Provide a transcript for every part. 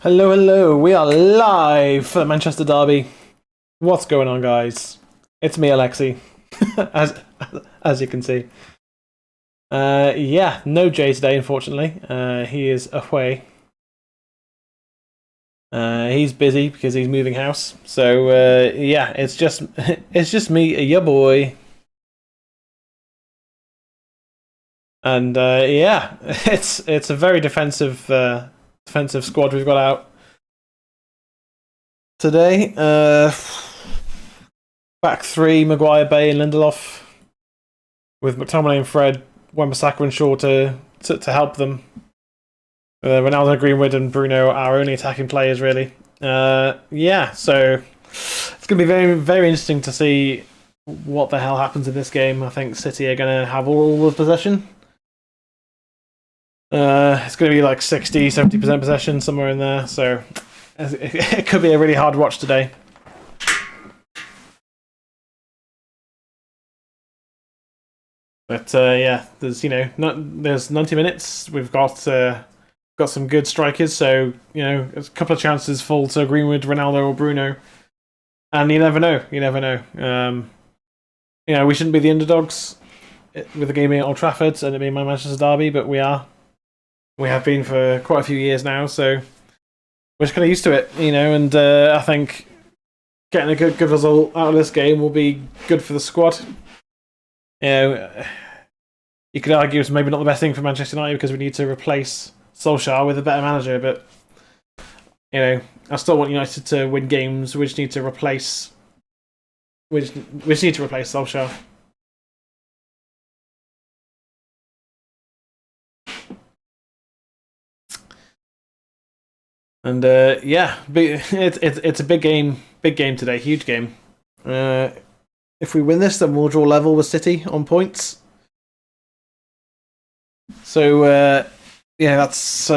Hello, hello. We are live for the Manchester Derby. What's going on, guys? It's me, ALEXI, as you can see. Yeah, no Jay today, unfortunately. He is away. He's busy because he's moving house. So yeah, it's just me, your boy. And yeah, it's a very defensive squad we've got out today. Back three: Maguire, Bay, and Lindelof, with McTominay and Fred, Wan-Bissaka and Shaw to help them. Ronaldo, Greenwood, and Bruno are only attacking players, really. Yeah, so it's going to be very, very interesting to see what the hell happens in this game. I think City are going to have all the possession. It's going to be like 60-70% possession, somewhere in there. So it could be a really hard watch today. But yeah, there's there's 90 minutes. We've got some good strikers, so a couple of chances fall to Greenwood, Ronaldo, or Bruno, and you never know. You never know. We shouldn't be the underdogs with the game being at Old Trafford and it being my Manchester Derby, but we are. We have been for quite a few years now, so we're just kind of used to it, And I think getting a good result out of this game will be good for the squad. You could argue it's maybe not the best thing for Manchester United because we need to replace Solskjaer with a better manager, but I still want United to win games. We just need to replace. We just need to replace Solskjaer. And yeah, it's a big game today, huge game. If we win this, then we'll draw level with City on points. So yeah, that's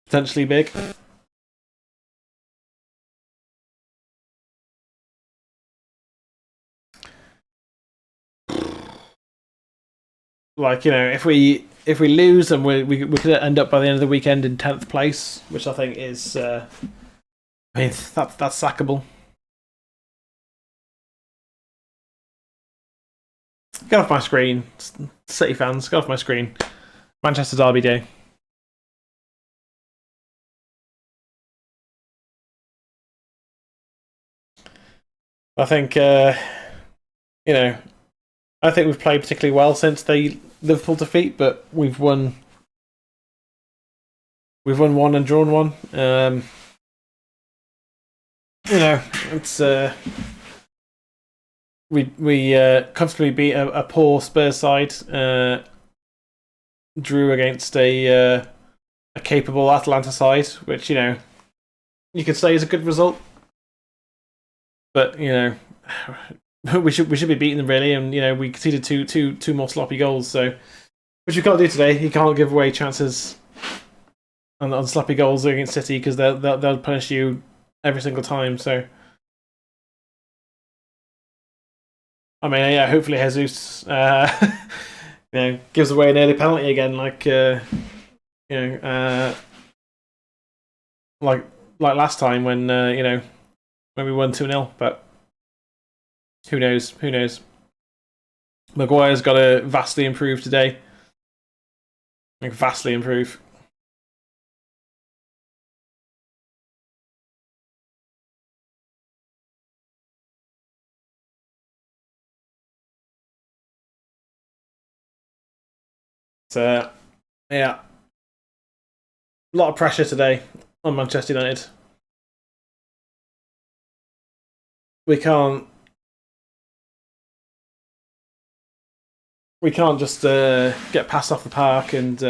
potentially big. Like if we lose, then we could end up by the end of the weekend in 10th place, which I think is that's sackable. Get off my screen, City fans. Get off my screen. Manchester Derby day. I think I think we've played particularly well since the Liverpool defeat, but we've won one and drawn one. It's we comfortably beat a poor Spurs side. Drew against a capable Atalanta side, which you could say is a good result. But we should be beating them really, and we conceded two more sloppy goals. So, which you can't do today. You can't give away chances on sloppy goals against City because they'll punish you every single time. So, I mean, yeah, hopefully Jesus, gives away an early penalty again, like like last time when when we won 2-0, but. Who knows? Who knows? Maguire's got to vastly improve today. Like, vastly improve. So, yeah. A lot of pressure today on Manchester United. We can't just get passed off the park and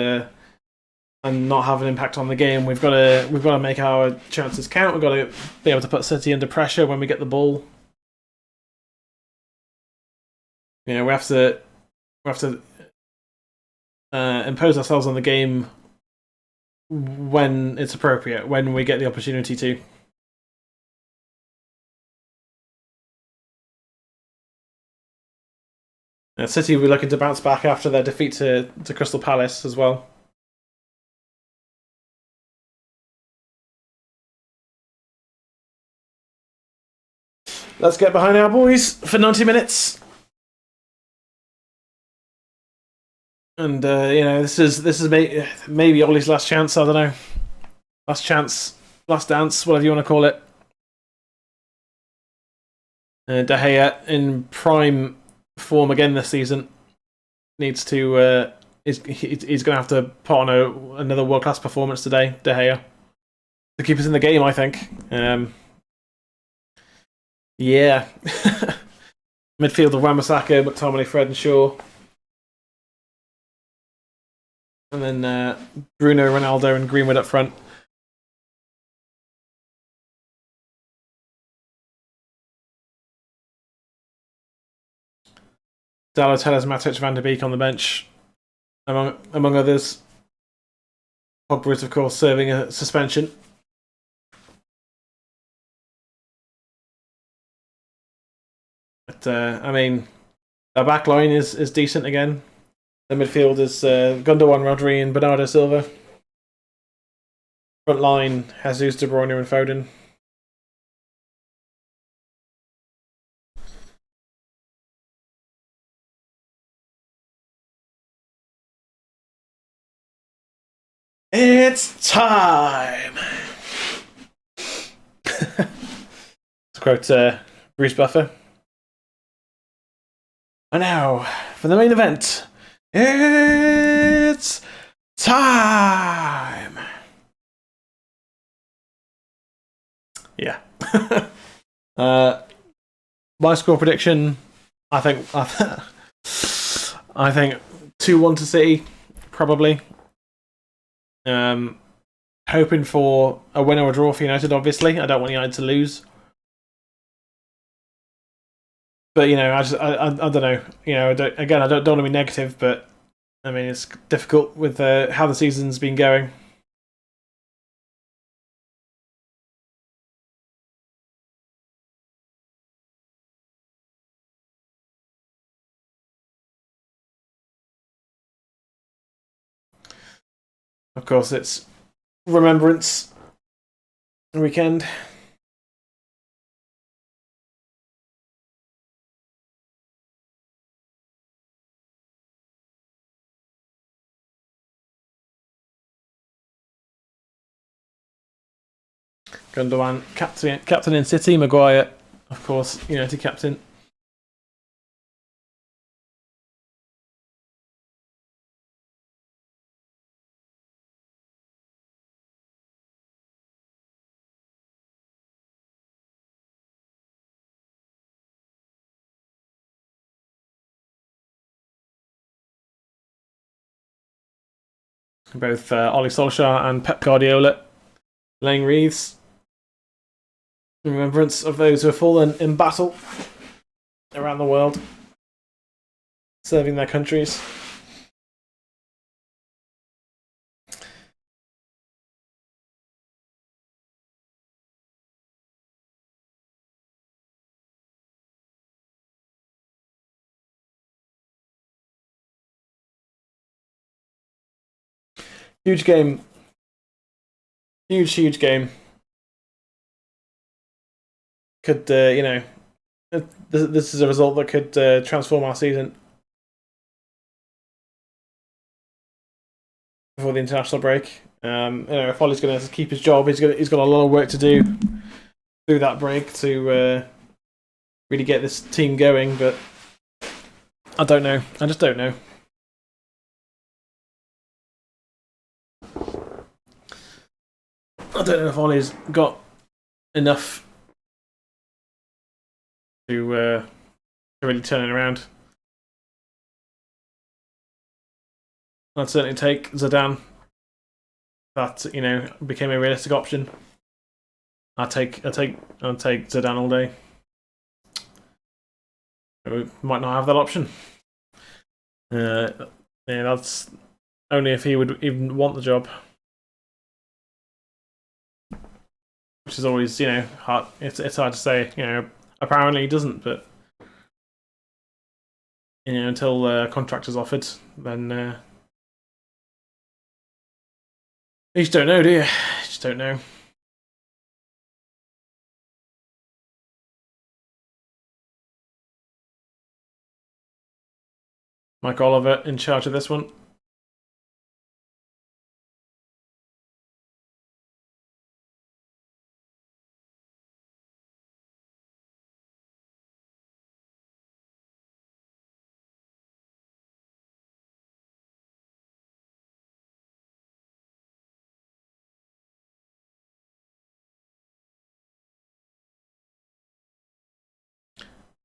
not have an impact on the game. We've got to make our chances count. We've got to be able to put City under pressure when we get the ball. We have to impose ourselves on the game when it's appropriate, when we get the opportunity to. City will be looking to bounce back after their defeat to Crystal Palace as well. let's get behind our boys for 90 minutes. And this is maybe Ollie's last chance. I don't know, last chance, last dance, whatever you want to call it. De Gea in prime form again this season needs to. He's going to have to put on another world class performance today, De Gea, to keep us in the game. I think. Yeah. Midfield of Wan-Bissaka, McTominay, Fred, and Shaw. And then Bruno, Ronaldo, and Greenwood up front. Dallas, Telles, Matic, Van der Beek on the bench, among others. Pogba is, of course, serving a suspension. But, I mean, our back line is decent again. The midfield is Gundogan, Rodri, and Bernardo Silva. Front line, Jesus, De Bruyne, and Foden. It's time! To quote Bruce Buffer. And now, for the main event, it's time! Yeah. My score prediction, I think 2-1 to City, probably. Hoping for a win or a draw for United, obviously. I don't want United to lose. But, I don't know. I don't want to be negative, but, I mean, it's difficult with how the season's been going. Of course, it's Remembrance weekend. Gundogan, captain in City. Maguire, of course, United captain. Both Ole Solskjaer and Pep Guardiola laying wreaths in remembrance of those who have fallen in battle around the world, serving their countries. Huge game. Huge game. Could, this is a result that could transform our season before the international break. If Ollie's going to keep his job, he's got a lot of work to do through that break to really get this team going. But I don't know. I just don't know. I don't know if Ollie's got enough to really turn it around. I'd certainly take Zidane. That became a realistic option. I'll take Zidane all day. We might not have that option. That's only if he would even want the job. Which is always, hard. It's hard to say. Apparently he doesn't, but until a contract is offered, then you just don't know, do you? You just don't know. Mike Oliver in charge of this one.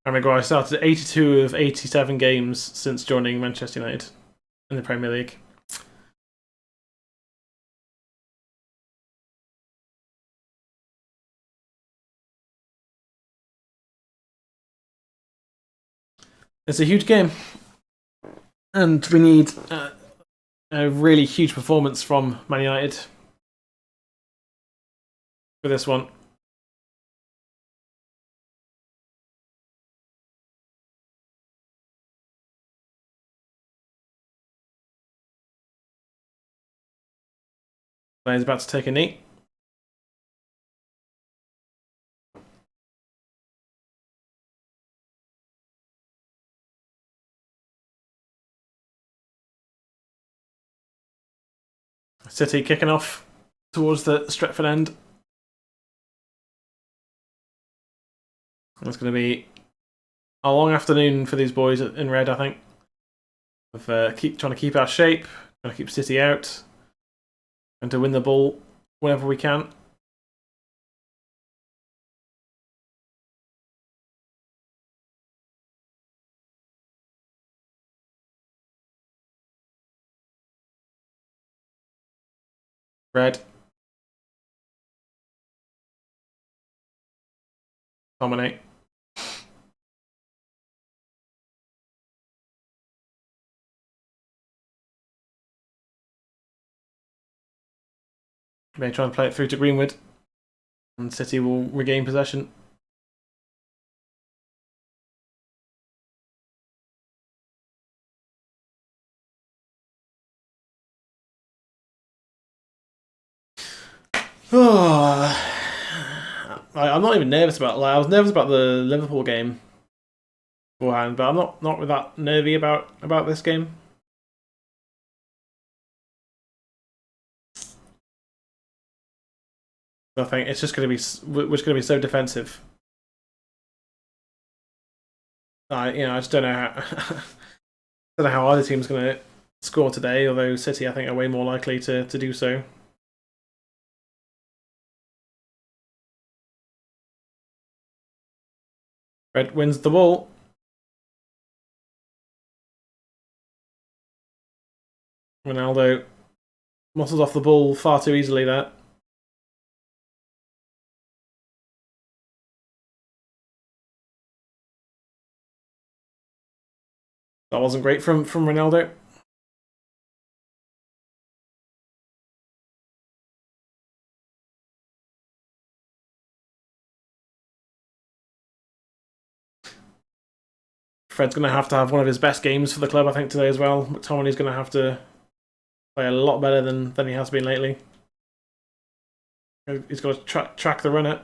Harry Maguire started 82 of 87 games since joining Manchester United in the Premier League. It's a huge game, and we need a really huge performance from Man United for this one. He's about to take a knee. City kicking off towards the Stretford end. It's going to be a long afternoon for these boys in red, I think. Of trying to keep our shape, trying to keep City out, and to win the ball whenever we can. Red. Dominate. May try and play it through to Greenwood, and City will regain possession. Oh, I'm not even nervous about. Like, I was nervous about the Liverpool game beforehand, but I'm not that nervy about this game. I think it's just going to be so defensive. I just don't know how don't know how either team's going to score today. Although City, I think, are way more likely to do so. Red wins the ball. Ronaldo muscles off the ball far too easily there. That wasn't great from Ronaldo. Fred's going to have one of his best games for the club, I think, today as well. McTominay's going to have to play a lot better than he has been lately. He's got to track the runner.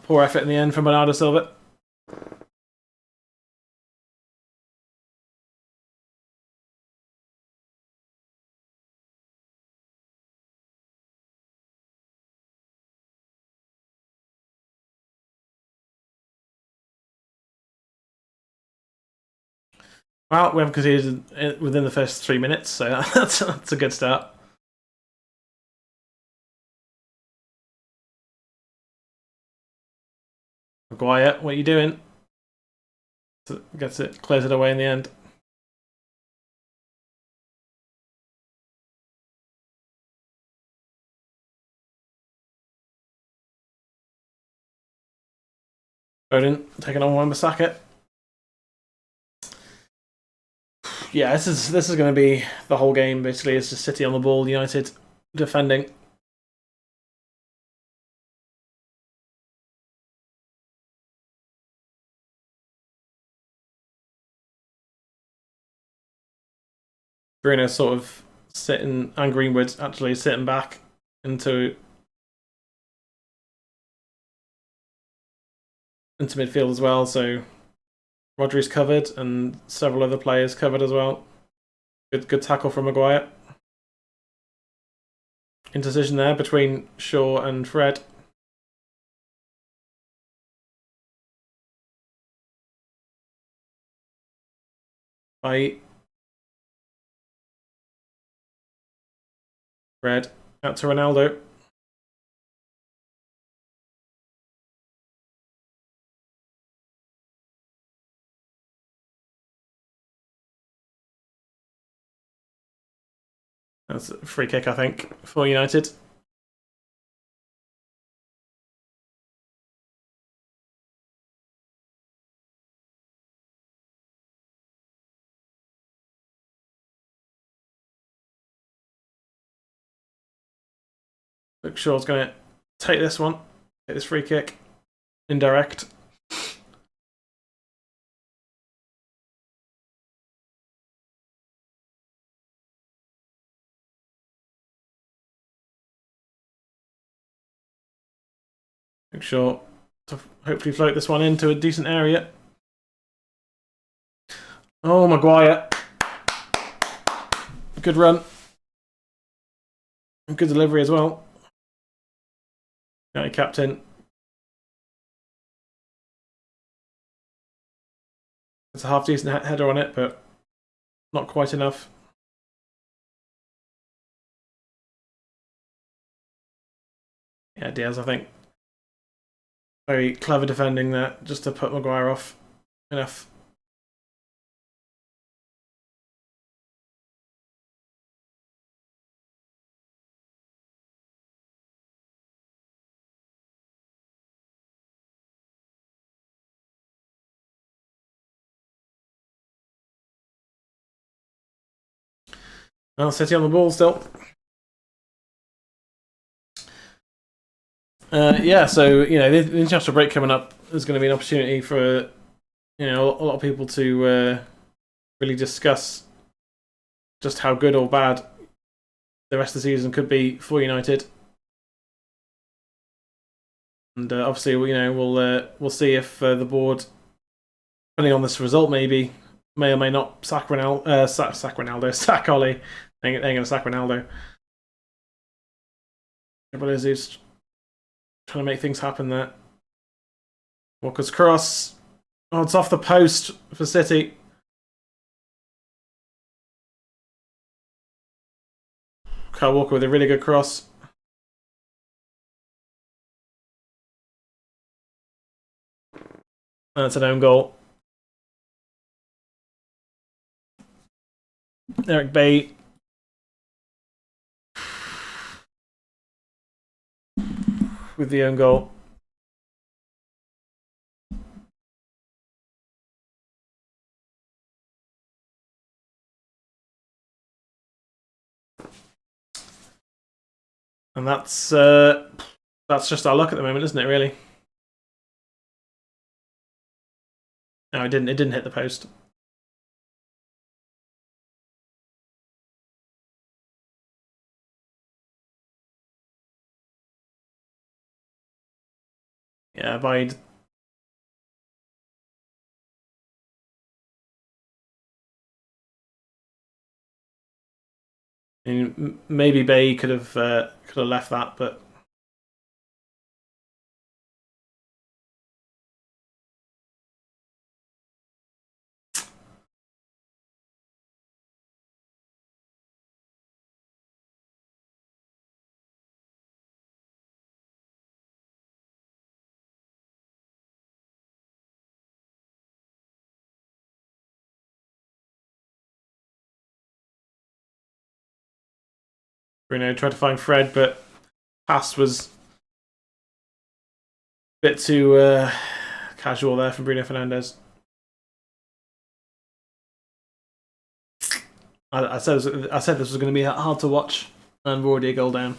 Poor effort in the end from Bernardo Silva. Well, we haven't conceded within the first 3 minutes, so that's a good start. Maguire, what are you doing? Gets it, clears it away in the end. Foden taking on Wan-Bissaka. Yeah, this is going to be the whole game. Basically, it's just City on the ball, United defending. Bruno sort of sitting, and Greenwood actually sitting back into into midfield as well. So Rodri's covered and several other players covered as well. Good tackle from Maguire. Indecision there between Shaw and Fred. Fred out to Ronaldo. That's a free kick, I think, for United. Luke Shaw's going to take this one. Take this free kick. Indirect. Luke Shaw to hopefully float this one into a decent area. Oh, Maguire. Good run. Good delivery as well. County captain. It's a half decent header on it, but not quite enough. Yeah, Diaz, I think. Very clever defending there, just to put Maguire off. Enough. Well, City on the ball still. Yeah, so the international break coming up is going to be an opportunity for a lot of people to really discuss just how good or bad the rest of the season could be for United, and obviously we'll see if the board, depending on this result, maybe may or may not sack Ronaldo, sack Ollie. They ain't going to sack Ronaldo. Everybody who's trying to make things happen there. Walker's cross. Oh, it's off the post for City. Kyle Walker with a really good cross. That's an own goal. Eric Bay. With the own goal. And that's just our luck at the moment, isn't it, really? No, it didn't hit the post. Yeah, Abide. I mean, maybe Bay could have left that, but Bruno tried to find Fred, but pass was a bit too casual there from Bruno Fernandes. I said this was going to be hard to watch, and we're already a goal down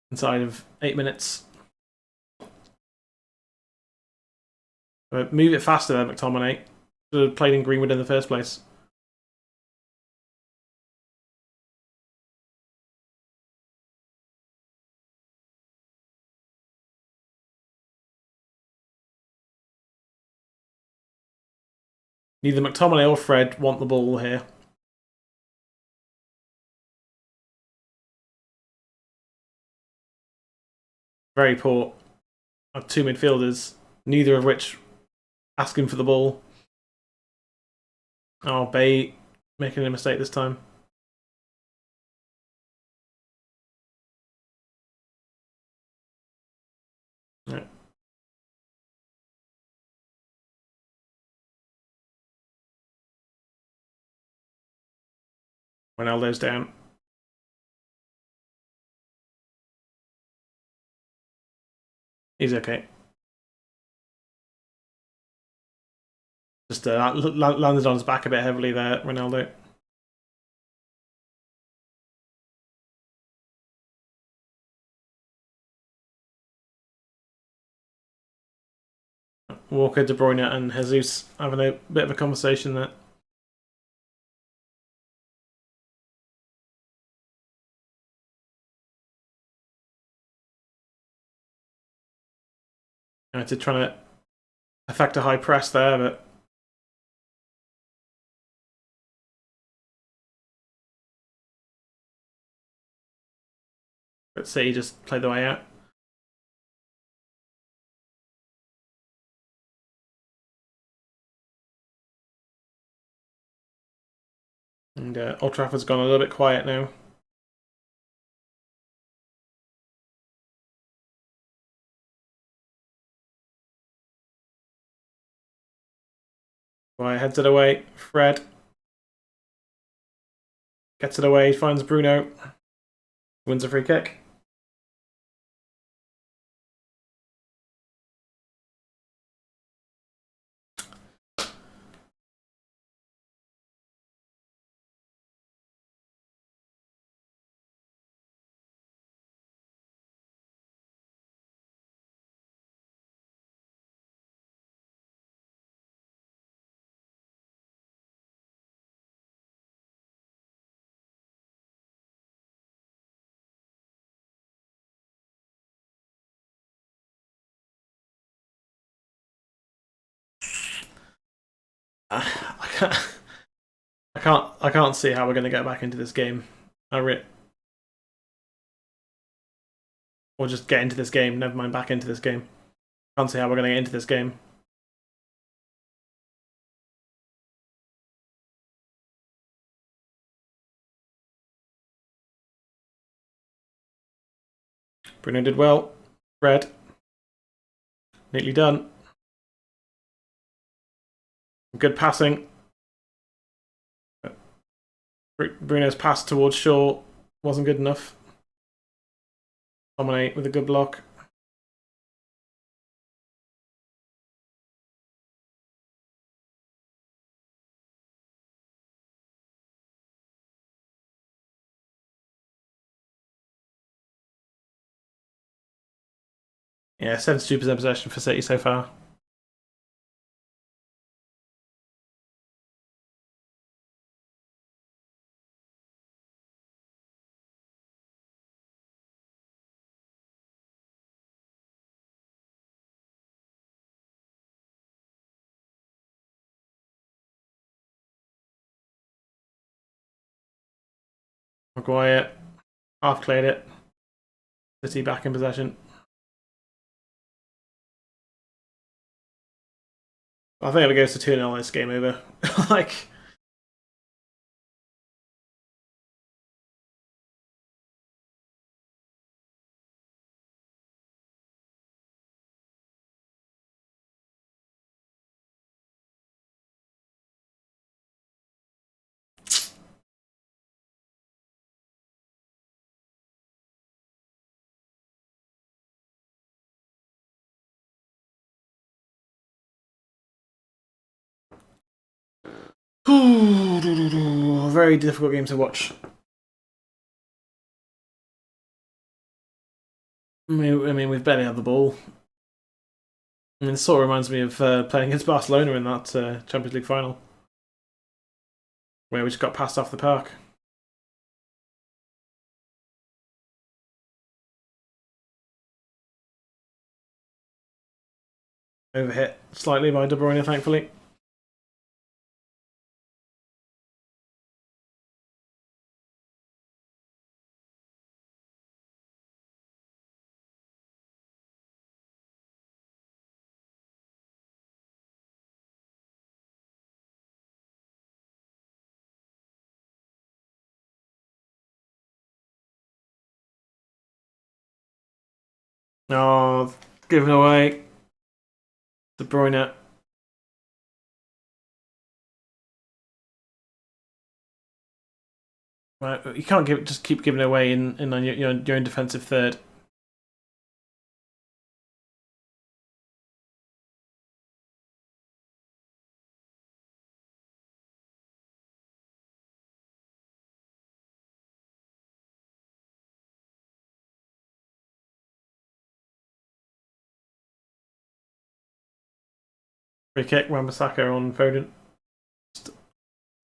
inside of 8 minutes. But move it faster there, McTominay. Should have played in Greenwood in the first place. Neither McTominay or Fred want the ball here. Very poor. Our two midfielders, neither of which asking for the ball. Oh, Bay making a mistake this time. Right. Ronaldo's down. He's okay. Just landed on his back a bit heavily there, Ronaldo. Walker, De Bruyne, and Jesus having a bit of a conversation there. United trying to affect a high press there, but City just played the way out. And Old Trafford's gone a little bit quiet now. Right, heads it away. Fred gets it away, finds Bruno, wins a free kick. I can't see how we're going to get back into this game. Or just get into this game. Never mind, back into this game. Can't see how we're going to get into this game. Bruno did well. Fred, neatly done. Good passing. Bruno's pass towards Shaw wasn't good enough. Dominate with a good block. Yeah, 72% possession for City so far. Maguire half cleared it. City back in possession. I think if it goes to 2-0, it's game over. Like, very difficult game to watch. I mean, we've barely had the ball. I mean, it sort of reminds me of playing against Barcelona in that Champions League final, where we just got passed off the park. Overhit slightly by De Bruyne, thankfully. Oh, given away. De Bruyne. Right, you can't just keep giving it away in on your own defensive third. Free kick, Wan-Bissaka on Foden. Just a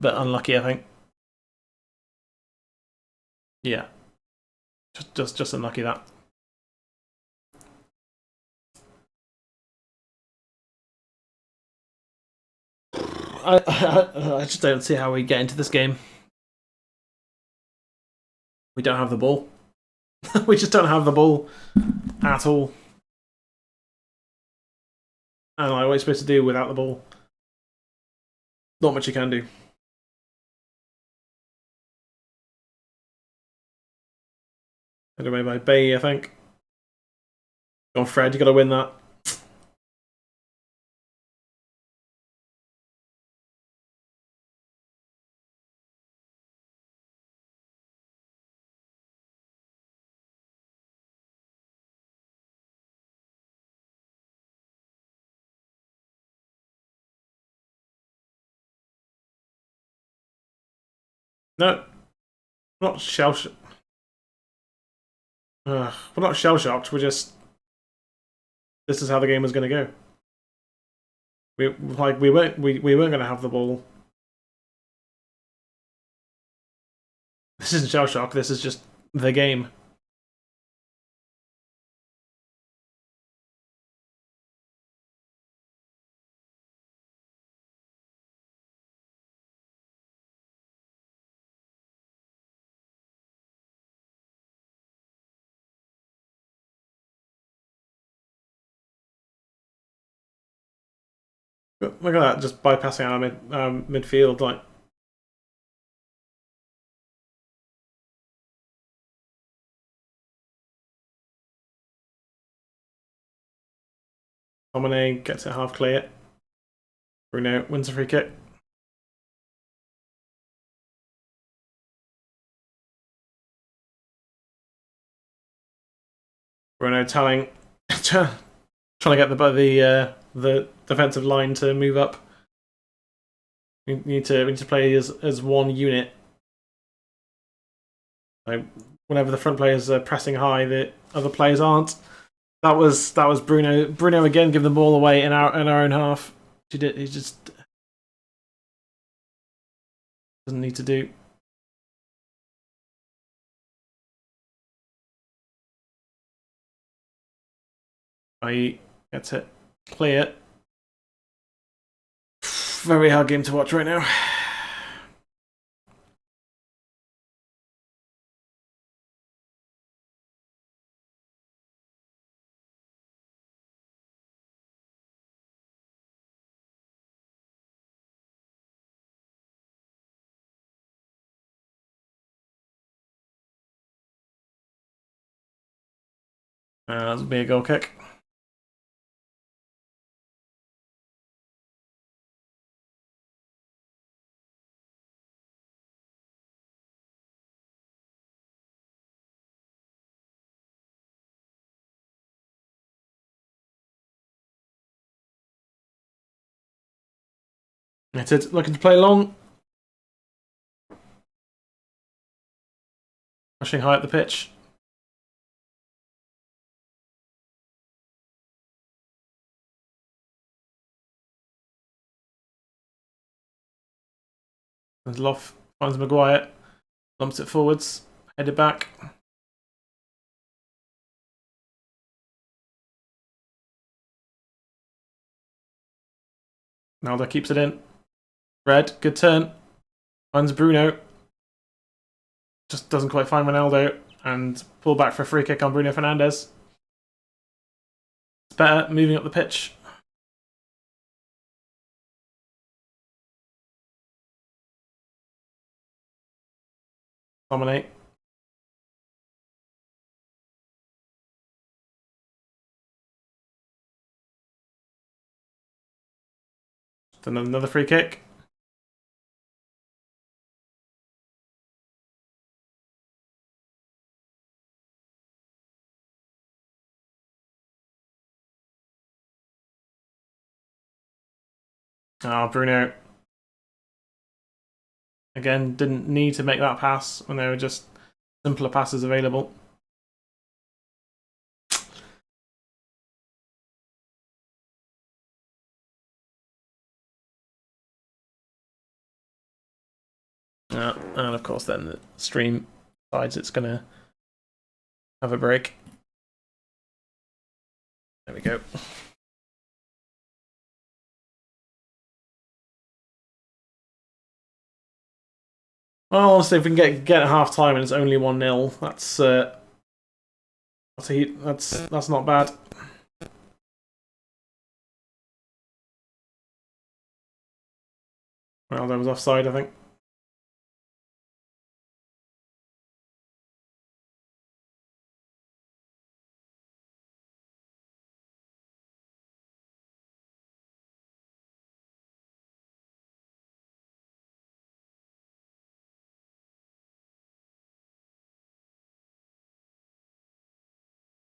bit unlucky, I think. Yeah, just unlucky that. I just don't see how we get into this game. We don't have the ball. We just don't have the ball at all. And like, what are you supposed to do without the ball? Not much you can do. Headed away by Bay, I think. Go on, Fred, you got to win that. No, not shell shocked. We're not shell shocked. We're just this is how the game was going to go. We weren't going to have the ball. This isn't shell shock. This is just the game. Look at that, just bypassing our midfield. Like, Domine gets it half clear. Bruno wins a free kick. Bruno telling, trying to get the defensive line to move up. We need to play as one unit. Like, whenever the front players are pressing high, the other players aren't. That was Bruno. Bruno again, give the ball away in our own half. He just doesn't need to do. I gets it clear. Very hard game to watch right now. That'll be a goal kick. United looking to play long. Rushing high up the pitch. And Loff finds Maguire. Lumps it forwards. Headed back. Naldo keeps it in. Red, good turn. Finds Bruno. Just doesn't quite find Ronaldo. And pull back for a free kick on Bruno Fernandes. It's better moving up the pitch. Dominate. Then another free kick. Oh, Bruno. Again, didn't need to make that pass when there were just simpler passes available. And of course then the stream decides it's going to have a break. There we go. Well, honestly, if we can get at half time and it's only 1-0, that's not bad. Well, that was offside, I think.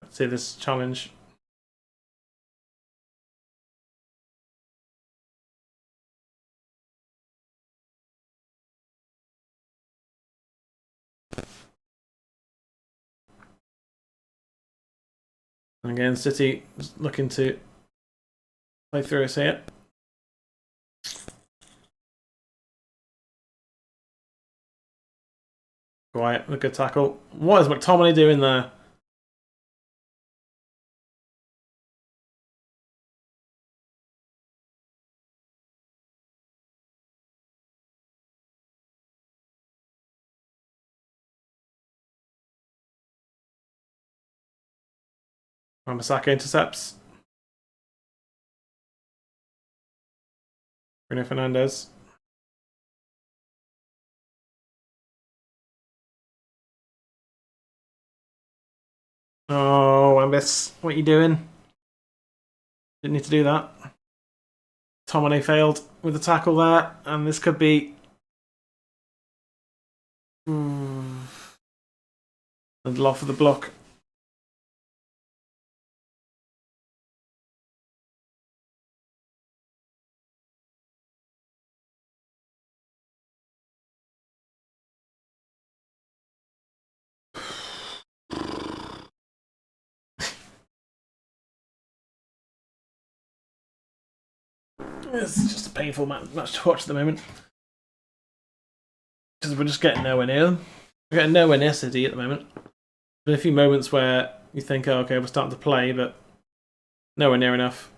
Let's see this challenge. And again, City is looking to play through us here. Quiet, a good tackle. What is McTominay doing there? Wan-Bissaka intercepts. Bruno Fernandes. Oh, Wambis, what are you doing? Didn't need to do that. Tomine failed with the tackle there, and this could be... And off of the block. It's just a painful match to watch at the moment. Because we're just getting nowhere near them. We're getting nowhere near City at the moment. There's been a few moments where you think, oh, okay, we're starting to play, but nowhere near enough.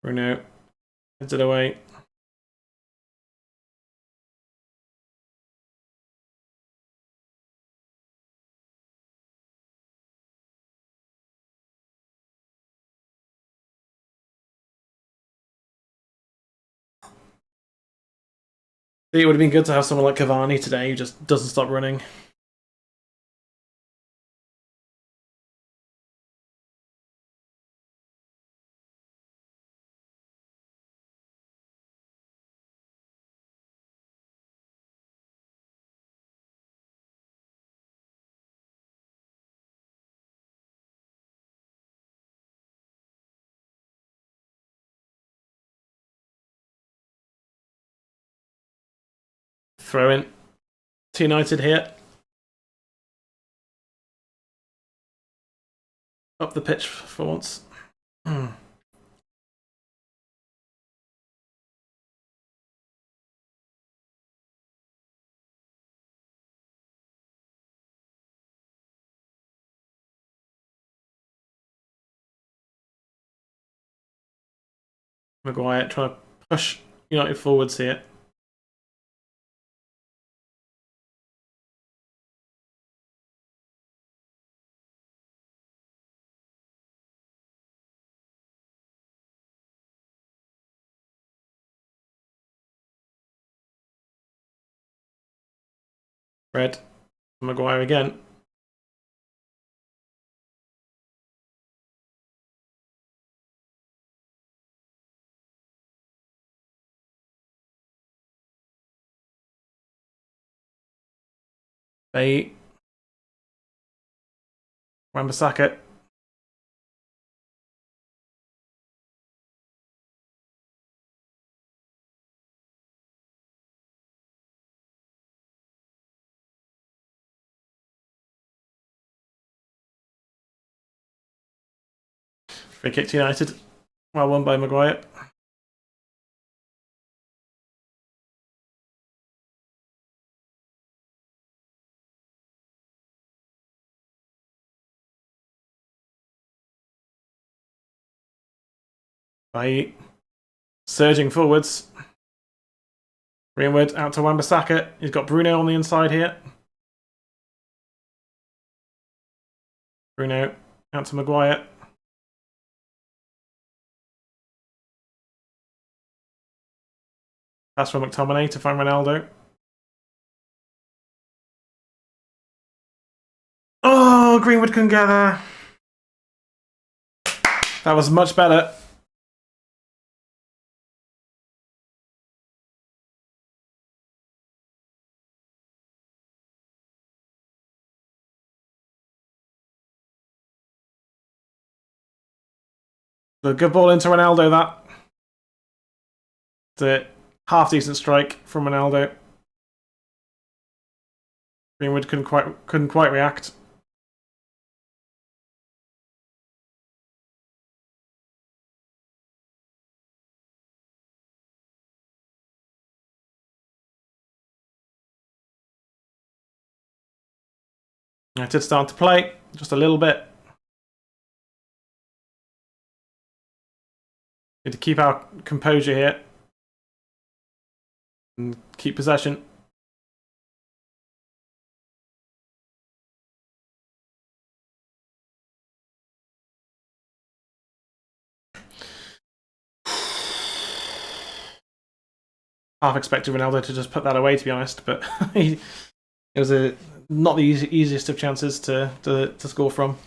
Bruno heads it away. It would have been good to have someone like Cavani today who just doesn't stop running. Throw in to United here. Up the pitch for once. Maguire trying to push United forwards here. Red. Maguire again. They Wan-Bissaka. Free kick to United. Well won by Maguire. By surging forwards. Greenwood out to Wan-Bissaka. He's got Bruno on the inside here. Bruno out to Maguire. Pass from McTominay to find Ronaldo. Oh, Greenwood couldn't get there. That was much better. The good ball into Ronaldo, that. The half decent strike from Ronaldo. Greenwood couldn't quite react. United start to play just a little bit. Need to keep our composure here and keep possession. Half expected Ronaldo to just put that away, to be honest, but it was not the easiest of chances to score from.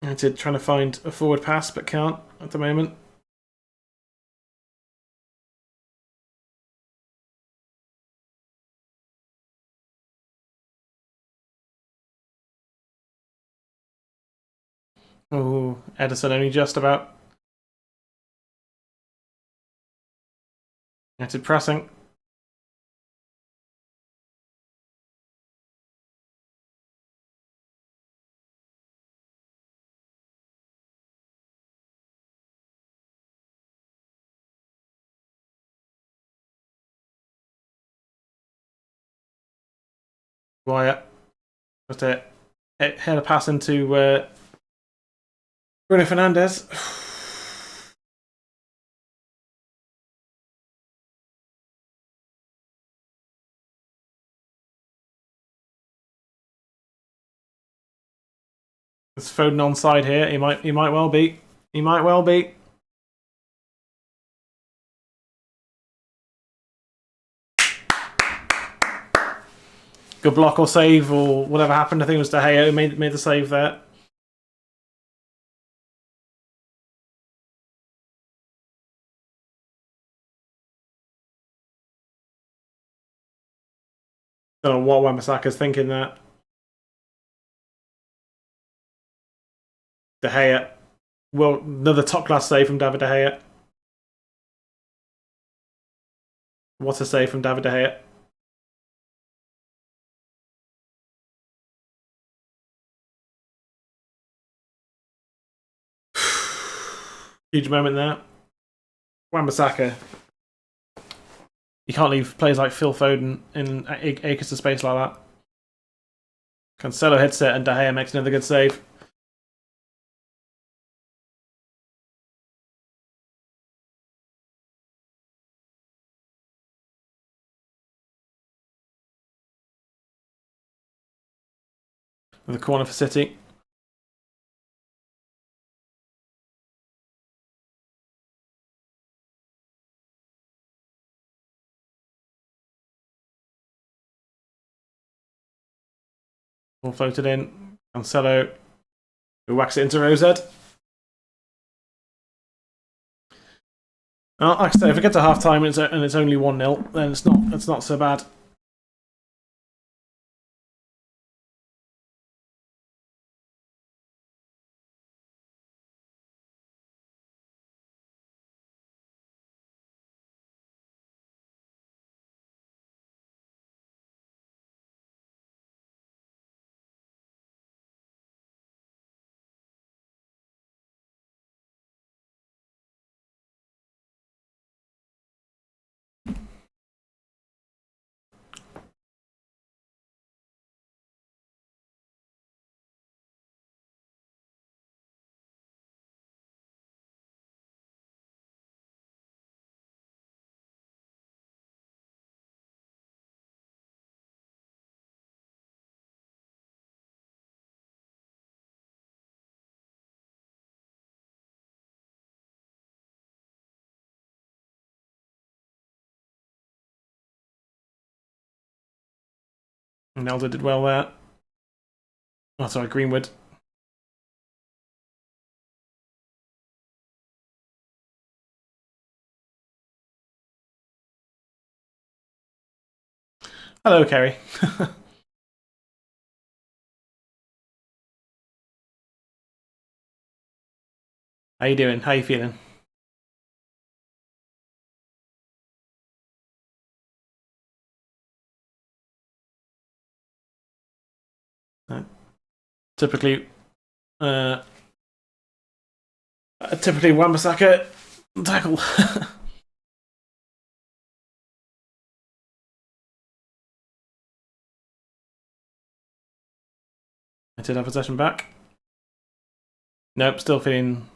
United trying to find a forward pass, but can't at the moment. Oh, Edison only just about. United pressing. Wyatt. Just a header pass into Bruno Fernandes. It's Foden onside here. He might well be. He might well be. Good block or save or whatever happened. I think it was De Gea who made the save there. Don't know what Wan-Bissaka's thinking there. De Gea. Well, another top class save from David De Gea. What a save from David De Gea. Huge moment there. Wan-Bissaka. You can't leave players like Phil Foden in acres of space like that. Cancelo hits it and De Gea makes another good save. With a corner for City. All floated in. Cancelo. We wax it into Rosette. Well, like I say, if it gets to half time and it's only 1-0, then it's not so bad. Nelda did well there. Oh, sorry, Greenwood. Hello, Kerry. How you doing? How you feeling? Typically, Wan-Bissaka tackle. I did have possession back. Nope, still feeling.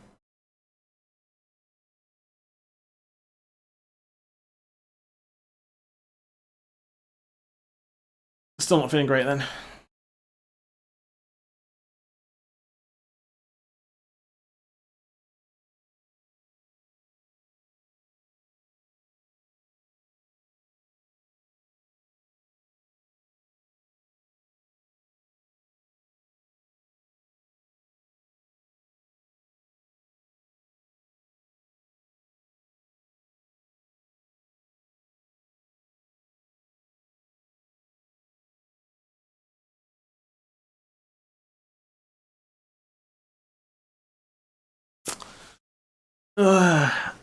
Still not feeling great then.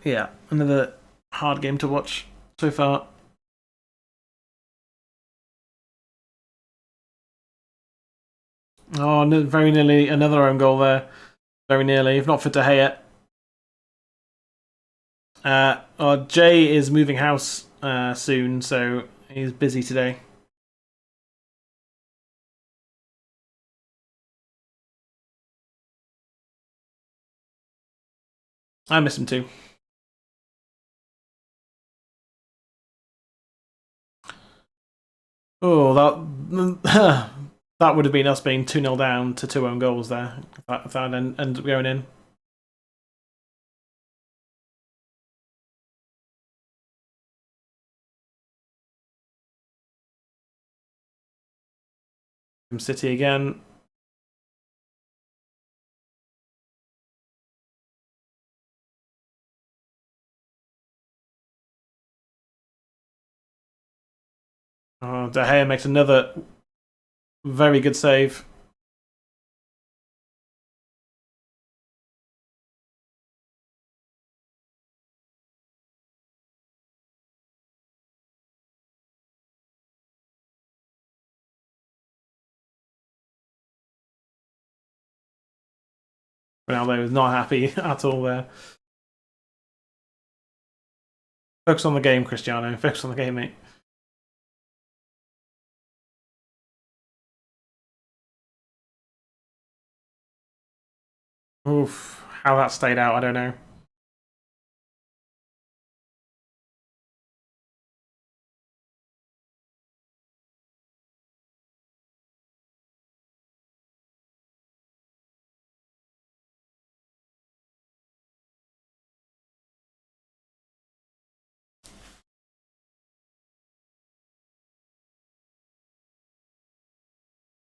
Yeah, another hard game to watch so far. Oh, very nearly another own goal there. Very nearly, if not for De Gea. Jay is moving house soon, so he's busy today. I miss him too. Oh, that that would have been us being 2-0 down to 2 own goals there. If that ended up going in. From City again. Oh, De Gea makes another very good save. Ronaldo is not happy at all there. Focus on the game, Cristiano. Focus on the game, mate. Oof. How that stayed out, I don't know.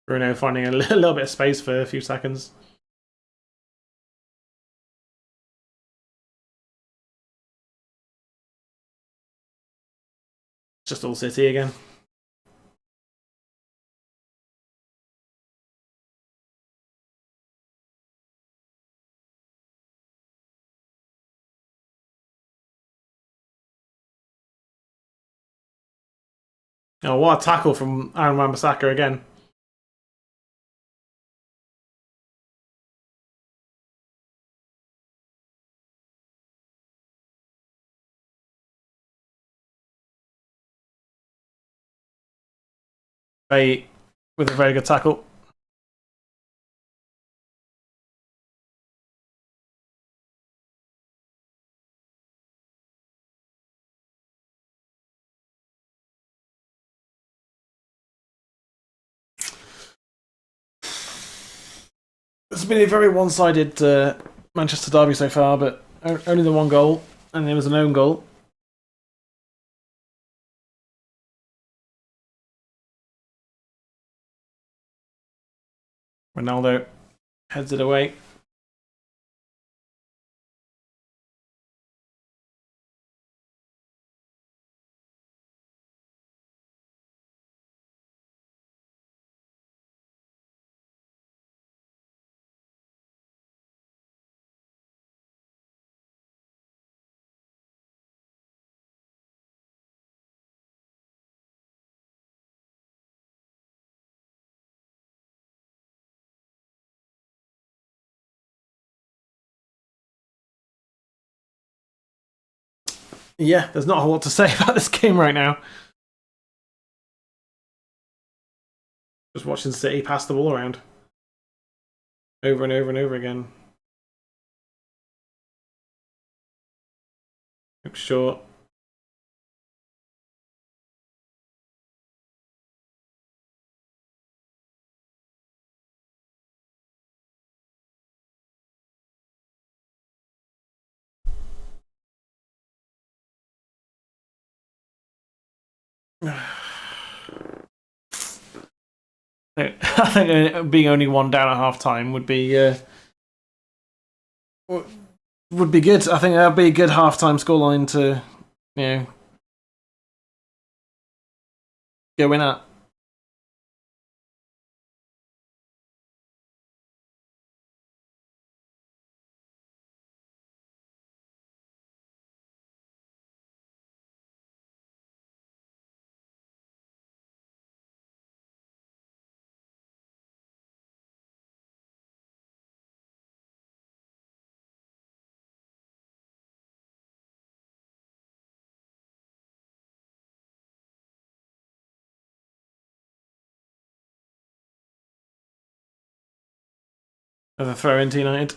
Bruno finding a little bit of space for a few seconds. Just all City again. Oh, what a tackle from Aaron Wan-Bissaka again. With a very good tackle. It's been a very one-sided Manchester derby so far, but only the one goal, and it was an own goal. Ronaldo heads it away. Yeah, there's not a whole lot to say about this game right now. Just watching City pass the ball around over and over and over again. Looks short. I think being only one down at half time would be good. I think that'd be a good half time scoreline to go in at. As a throw into United.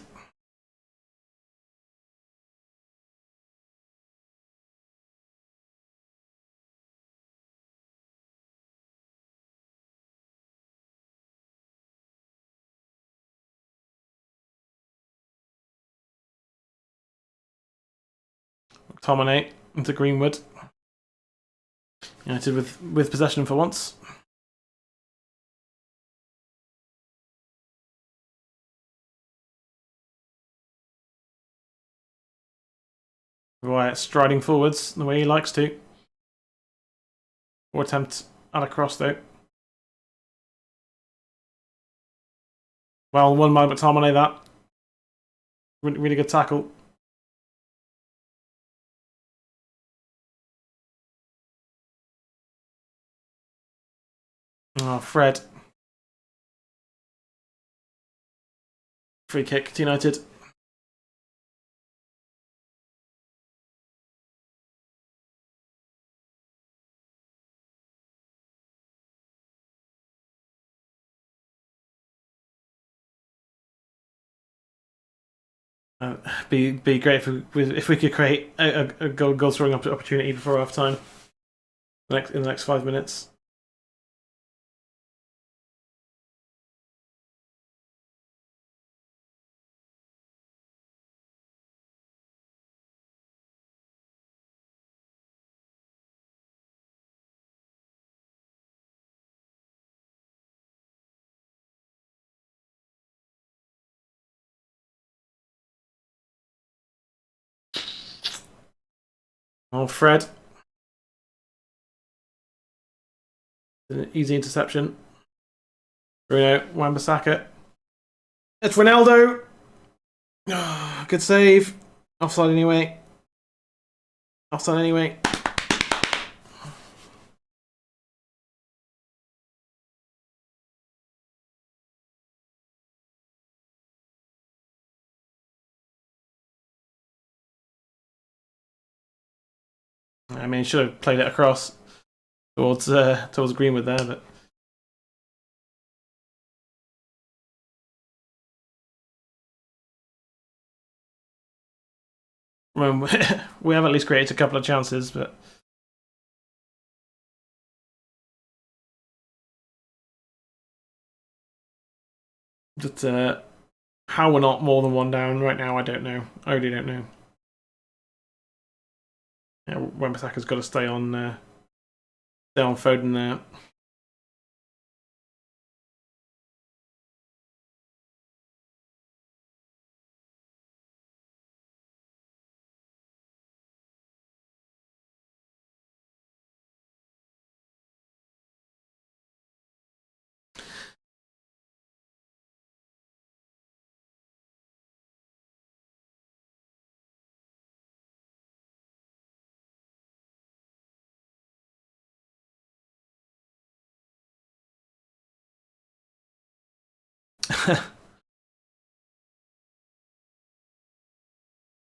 McTominay into Greenwood. United with possession for once. Wyatt striding forwards the way he likes to. Or attempt at a cross though. Well, won by McTominay that. Really good tackle. Oh, Fred. Free kick to United. Be great if we could create a goal scoring opportunity before half time. In the next 5 minutes. Oh, Fred. An easy interception. Bruno, Wan-Bissaka. It's Ronaldo. Good save. Offside anyway. Offside anyway. I mean, should have played it across towards Greenwood there, but I mean, we have at least created a couple of chances, but how we're not more than one down right now, I don't know. I really don't know. Yeah, Wan-Bissaka's got to stay on Foden there.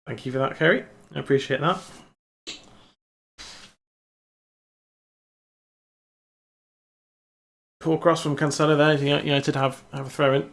Thank you for that, Kerry. I appreciate that. Poor cross from Cancelo there. United have a throw in.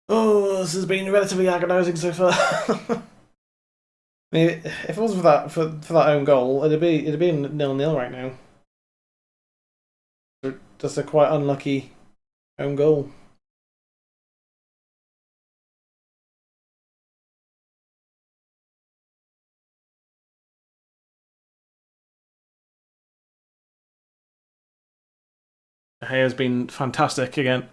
Oh, this has been relatively agonising so far. I mean, if it wasn't for that own goal, it'd be 0-0 right now. Just a quite unlucky own goal. Hay has been fantastic again.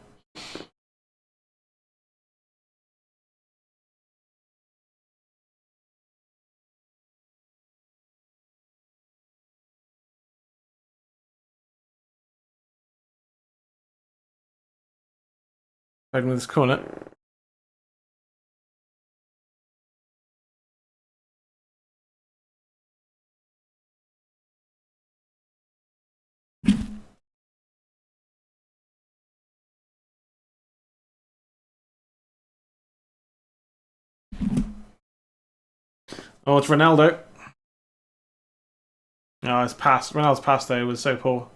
Playing with this corner. Oh, it's Ronaldo. Oh, his pass. Ronaldo's pass though was so poor.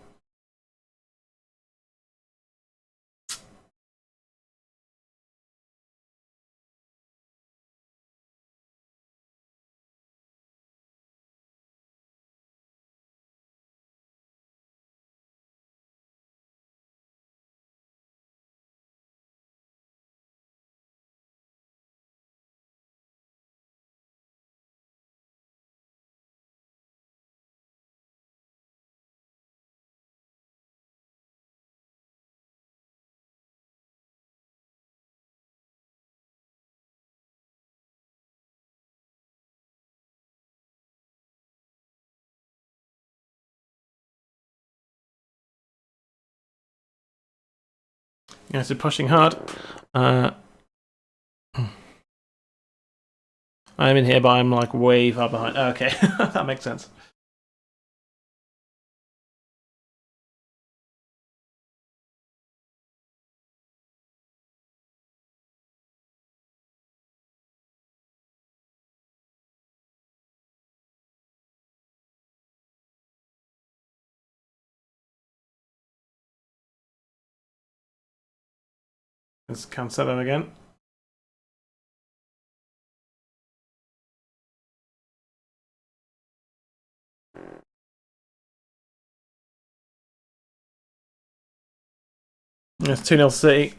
United pushing hard. I'm in here, but I'm like way far behind. Okay, that makes sense. Let's cancel them again. It's 2-0 City.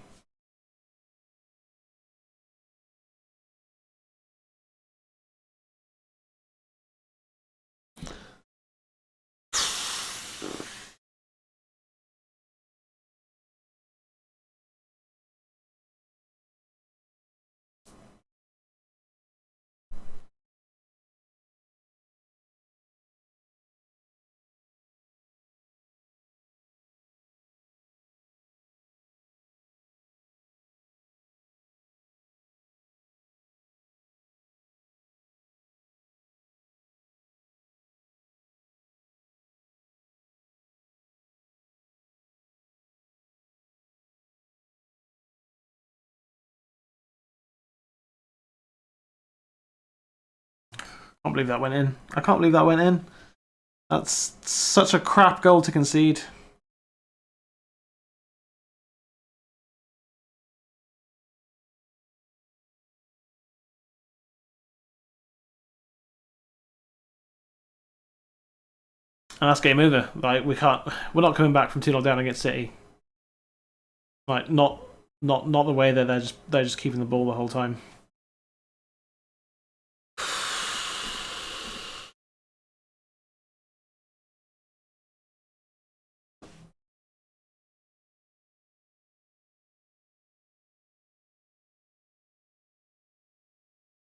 I can't believe that went in. I can't believe that went in. That's such a crap goal to concede. And that's game over. Like we're not coming back from 2-0 down against City. Like not the way that they're just keeping the ball the whole time.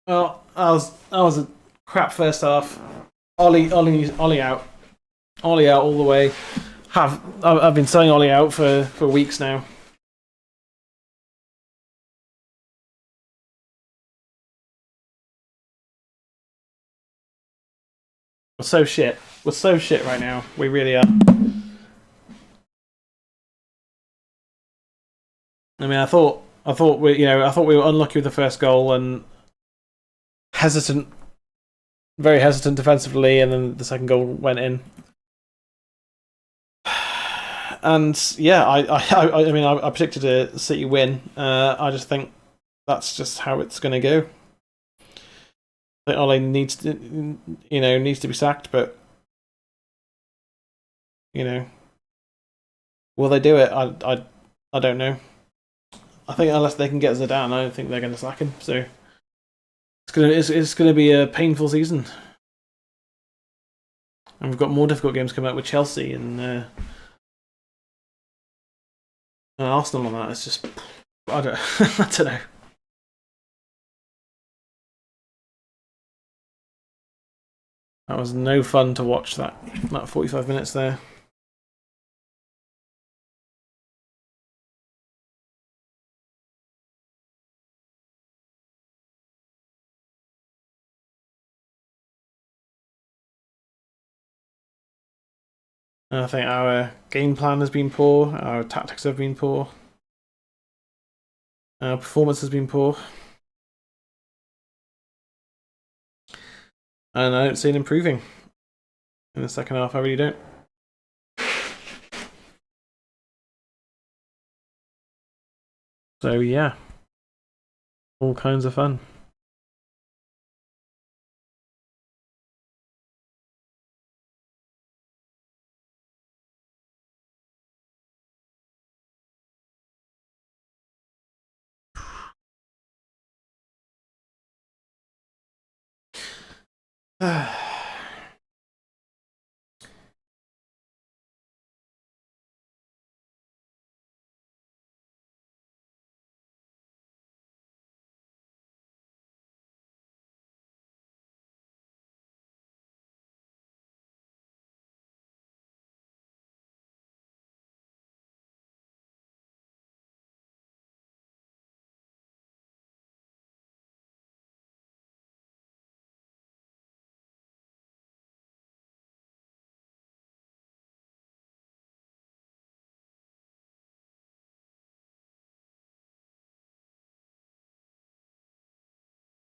Well, that was a crap first half. Ollie out all the way. I've been saying Ollie out for weeks now. We're so shit. We're so shit right now. We really are. I mean, I thought we were unlucky with the first goal and very hesitant defensively, and then the second goal went in. And yeah, I mean, I predicted a City win. I just think that's just how it's going to go. I think Ole needs to be sacked, but will they do it? I don't know. I think unless they can get Zidane, I don't think they're going to sack him. So it's gonna be a painful season, and we've got more difficult games coming up with Chelsea and Arsenal on that. It's just I don't I don't know. That was no fun to watch that 45 minutes there. I think our game plan has been poor, our tactics have been poor, our performance has been poor. And I don't see it improving in the second half, I really don't. So yeah, all kinds of fun.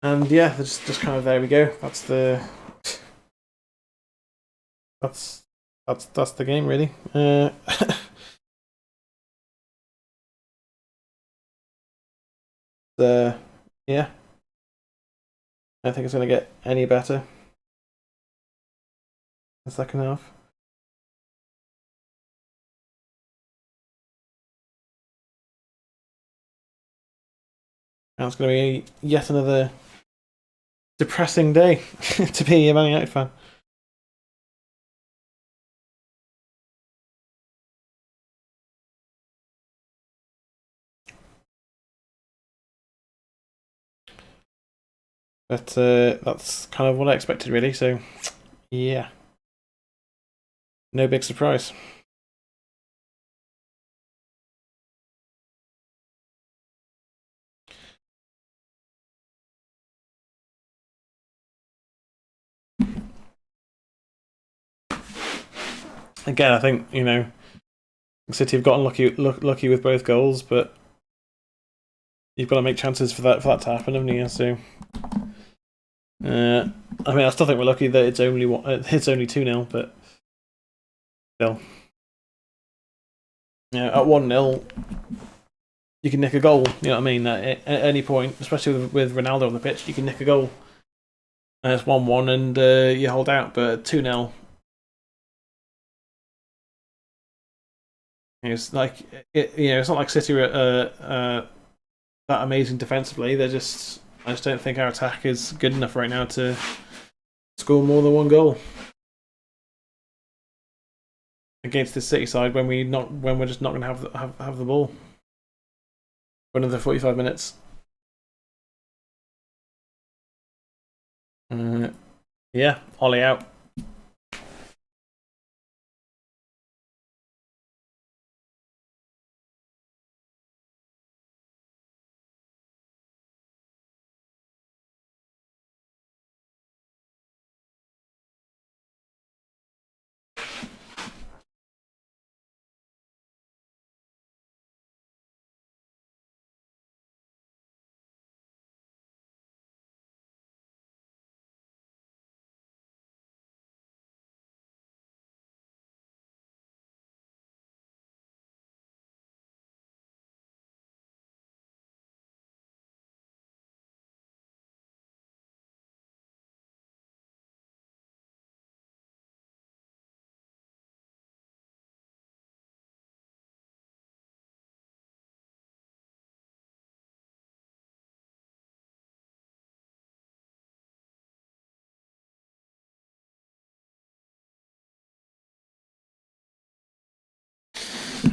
And yeah, just kind of there we go. That's the game really. Yeah, I don't think it's going to get any better in the second half. And it's going to be yet another depressing day to be a Man United fan. But that's kind of what I expected, really. So, yeah, no big surprise. Again, I think City have gotten lucky with both goals, but you've got to make chances for that to happen, haven't you? So, I mean, I still think we're lucky that it's only 2-0, but still, at 1-0, you can nick a goal. You know what I mean? At any point, especially with Ronaldo on the pitch, you can nick a goal. And it's 1-1, and you hold out. But 2-0, it's like it's not like City are that amazing defensively. I just don't think our attack is good enough right now to score more than one goal against the City side when we're just not going to have the ball for another 45 minutes. Yeah, Ollie out.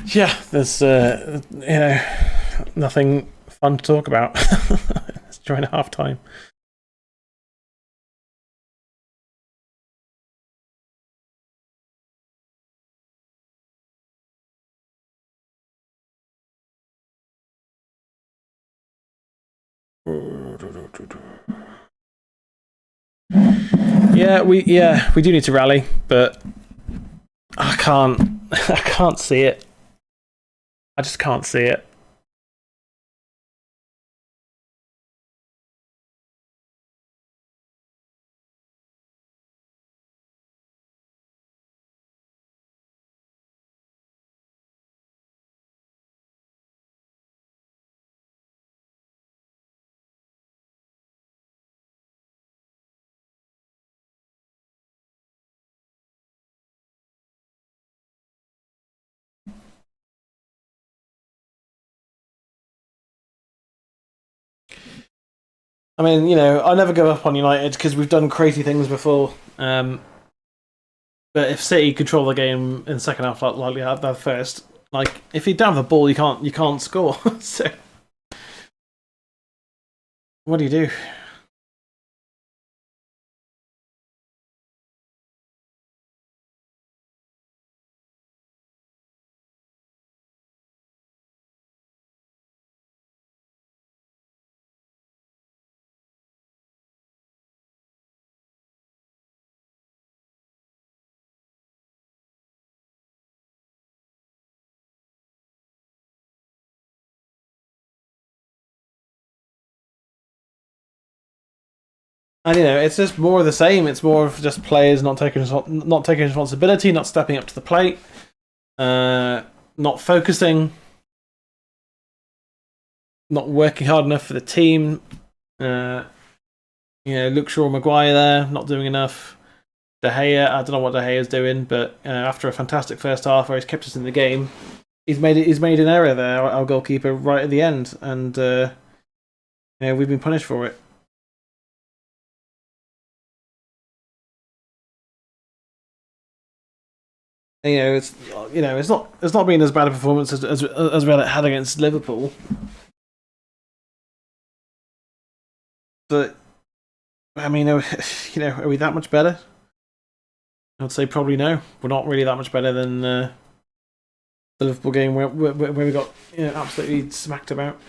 Yeah, there's nothing fun to talk about. It's during half time. Yeah, we do need to rally, but I can't see it. I just can't see it. I mean, I never give up on United because we've done crazy things before. But if City control the game in the second half like that first, like if you don't have the ball, you can't score. So what do you do? And it's just more of the same. It's more of just players not taking responsibility, not stepping up to the plate, not focusing. not working hard enough for the team. Luke Shaw, Maguire there, not doing enough. De Gea, I don't know what De Gea's doing, but after a fantastic first half where he's kept us in the game, he's made an error there, our goalkeeper, right at the end, and we've been punished for it. It's not been as bad a performance as well it had against Liverpool, but I mean, are we that much better? I'd say probably no. We're not really that much better than the Liverpool game where we got absolutely smacked about.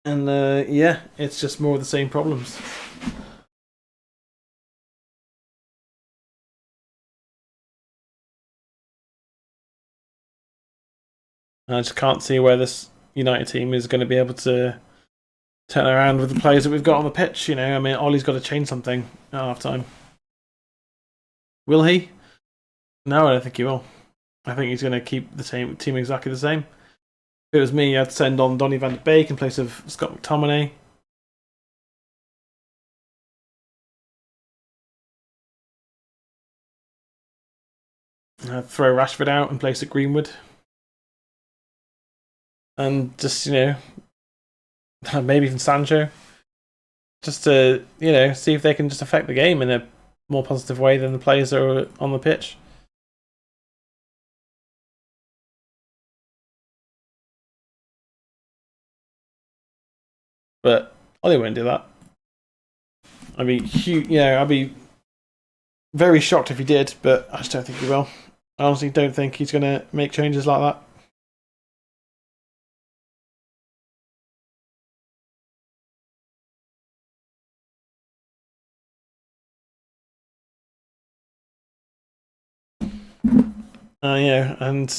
And it's just more of the same problems. I just can't see where this United team is going to be able to turn around with the players that we've got on the pitch. I mean, Ollie's got to change something at half time. Will he? No, I don't think he will. I think he's going to keep the team exactly the same. If it was me, I'd send on Donny van de Beek in place of Scott McTominay. I'd throw Rashford out in place of Greenwood. And just, maybe even Sancho. Just to, see if they can just affect the game in a more positive way than the players that are on the pitch. But Ollie won't do that. I'd be very shocked if he did, but I just don't think he will. I honestly don't think he's going to make changes like that. And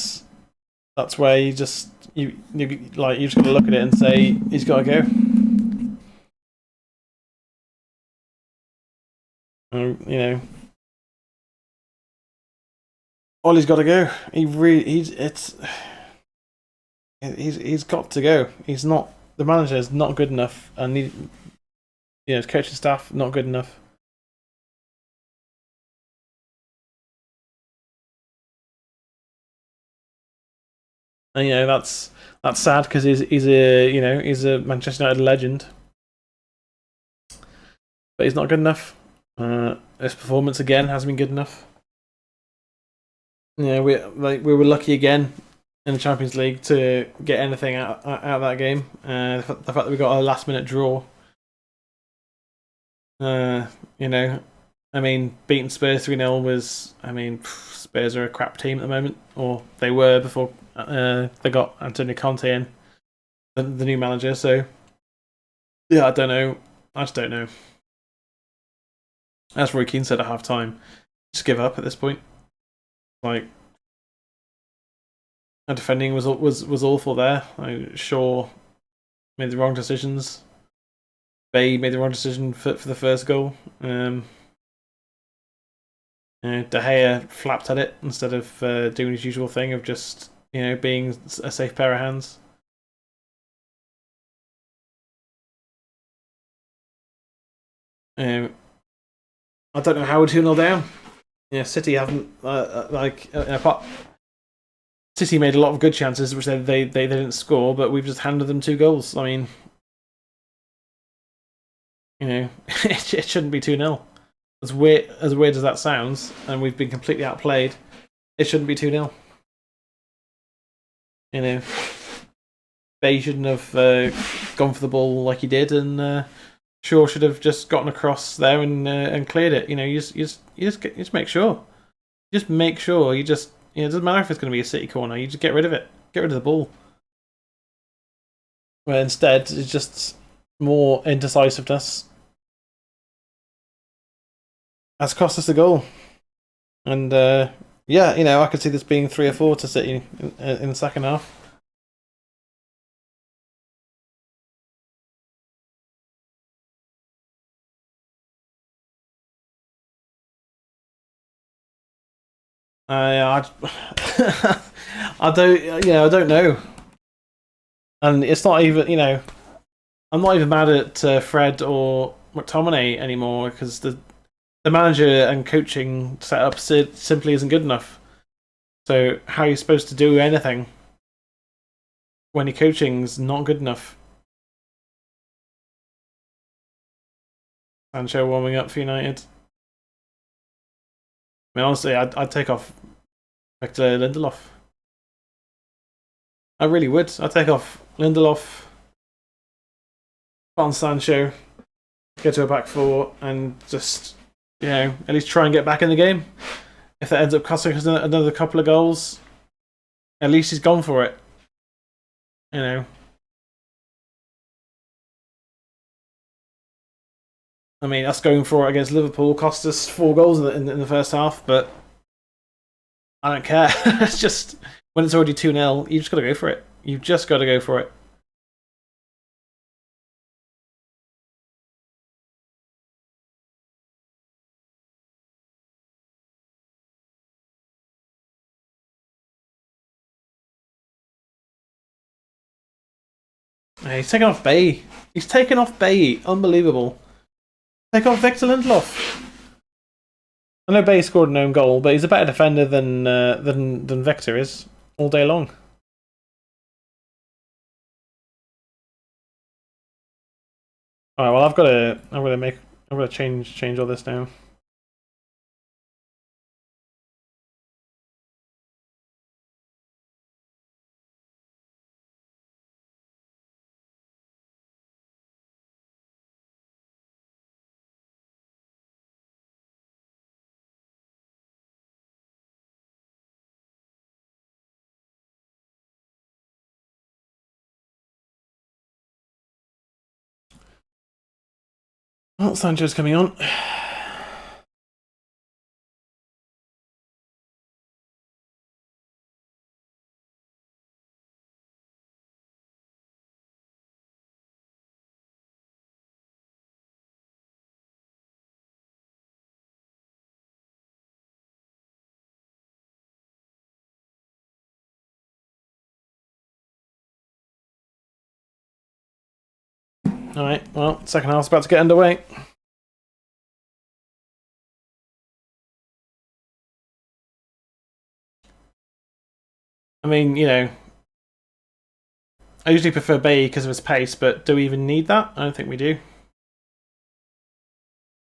that's where you just got to look at it and say he's got to go. Ollie's got to go. He's got to go. He's not, the manager is not good enough, and his coaching staff not good enough. And that's sad because he's a Manchester United legend, but he's not good enough. His performance again hasn't been good enough. We were lucky again in the Champions League to get anything out of that game. The fact that we got a last minute draw. I mean, beating Spurs 3-0 was. I mean, Spurs are a crap team at the moment, or they were before they got Antonio Conte in, the new manager. So, yeah, I don't know. I just don't know. As Roy Keane said at half time, just give up at this point. Like, our defending was awful there. Shaw made the wrong decisions. Bay made the wrong decision for the first goal. De Gea flapped at it instead of doing his usual thing of just being a safe pair of hands. I don't know how we're 2-0 down. City haven't City made a lot of good chances, which they didn't score, but we've just handed them 2 goals. I mean, it shouldn't be 2-0. As weird as that sounds, and we've been completely outplayed, it shouldn't be 2-0. Bay shouldn't have gone for the ball like he did, and Shaw should have just gotten across there and cleared it. You just make sure. Just make sure. It doesn't matter if it's going to be a City corner. You just get rid of it. Get rid of the ball. Where instead it's just more indecisiveness. That's cost us the goal. And I could see this being 3 or 4 to City in the second half. I don't know. And it's not even, I'm not even mad at Fred or McTominay anymore because the manager and coaching setup simply isn't good enough. So how are you supposed to do anything when your coaching's not good enough? Sancho warming up for United. I mean, honestly, I'd take off Victor Lindelof. I really would. I'd take off Lindelof, on Sancho, go to a back four, and just, at least try and get back in the game. If that ends up costing us another couple of goals, at least he's gone for it. I mean, us going for it against Liverpool cost us 4 goals in the first half, but I don't care. It's just, when it's already 2-0, you've just got to go for it. You've just got to go for it. He's taken off Bay. He's taken off Bay. Unbelievable. Take off Victor Lindelof. I know Bay scored an own goal, but he's a better defender than Victor is all day long. Alright, well I'm gonna change all this now. Well, Sancho's coming on. Alright, well, second half's about to get underway. I mean, I usually prefer Bay because of his pace, but do we even need that? I don't think we do.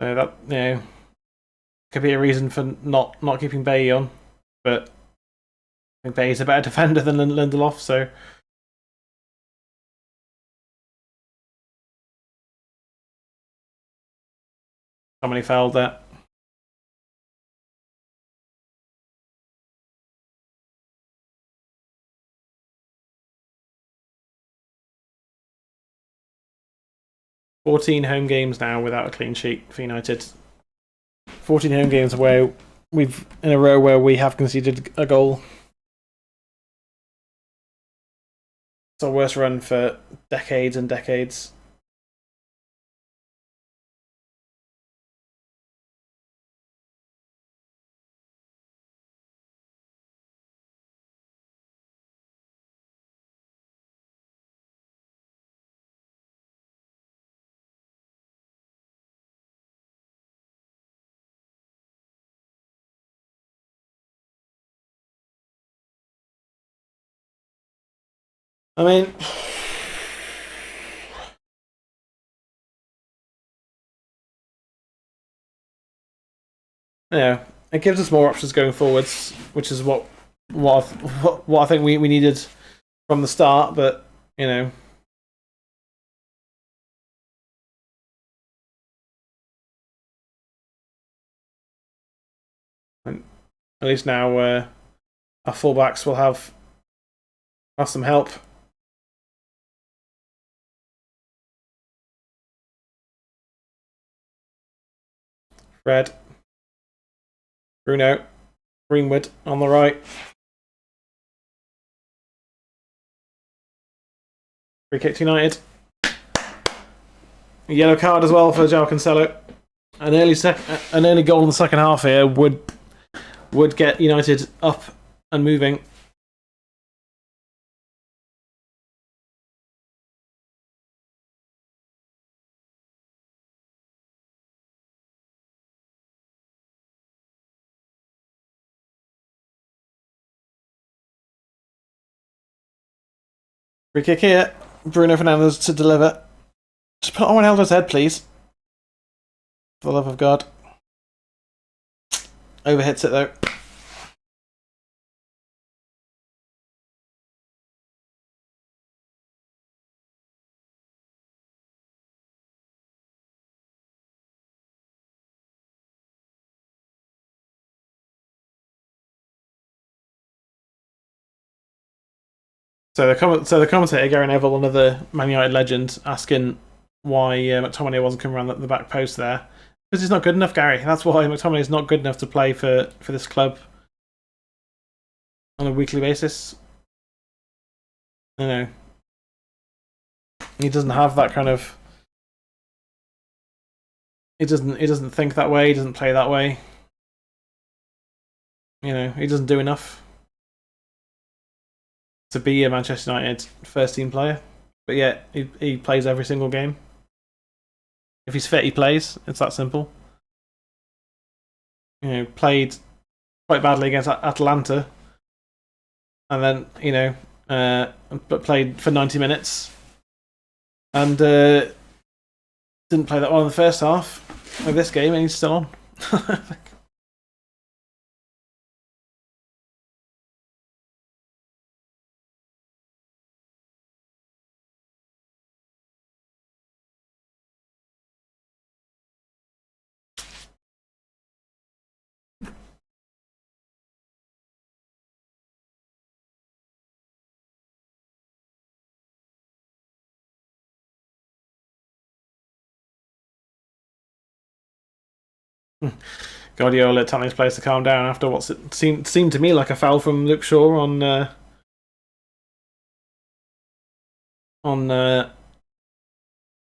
So that, could be a reason for not keeping Bay on, but I think Bay's a better defender than Lindelof, so. Somebody fouled that. "14 home games now without a clean sheet for United. 14 home games where in a row where we have conceded a goal. It's our worst run for decades and decades. I mean, it gives us more options going forwards, which is what I think we needed from the start. But at least now our fullbacks will have some help. Fred, Bruno, Greenwood on the right. Free kick to United. A yellow card as well for João Cancelo. An early goal in the second half here would get United up and moving. Free kick here. Bruno Fernandes to deliver. Just put it on Ronaldo's head, please. For the love of God. Overhits it though. So the commentator Gary Neville, another Man United legend, asking why McTominay wasn't coming around the back post there. Because he's not good enough, Gary. That's why McTominay is not good enough to play for this club on a weekly basis. You know, he doesn't have that kind of. He doesn't think that way. He doesn't play that way. You know, he doesn't do enough to be a Manchester United first team player. But yet he plays every single game. If he's fit, he plays. It's that simple. You know, played quite badly against Atalanta, and then but played for 90 minutes, and didn't play that well in the first half of this game, and he's still on. Guardiola telling his players to calm down after what seemed to me like a foul from Luke Shaw on I think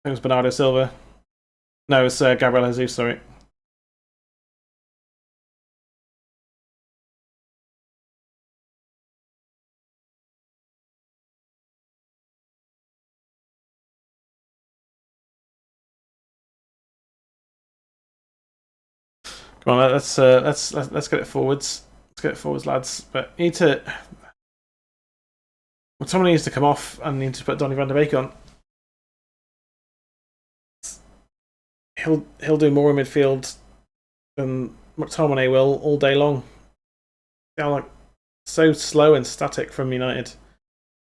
it was Bernardo Silva. No, it was Gabriel Jesus. Sorry. Come on, let's get it forwards. Let's get it forwards, lads. But you need to. Well, someone needs to come off and need to put Donny van de Beek on. He'll do more in midfield than McTominay will all day long. They're like so slow and static from United.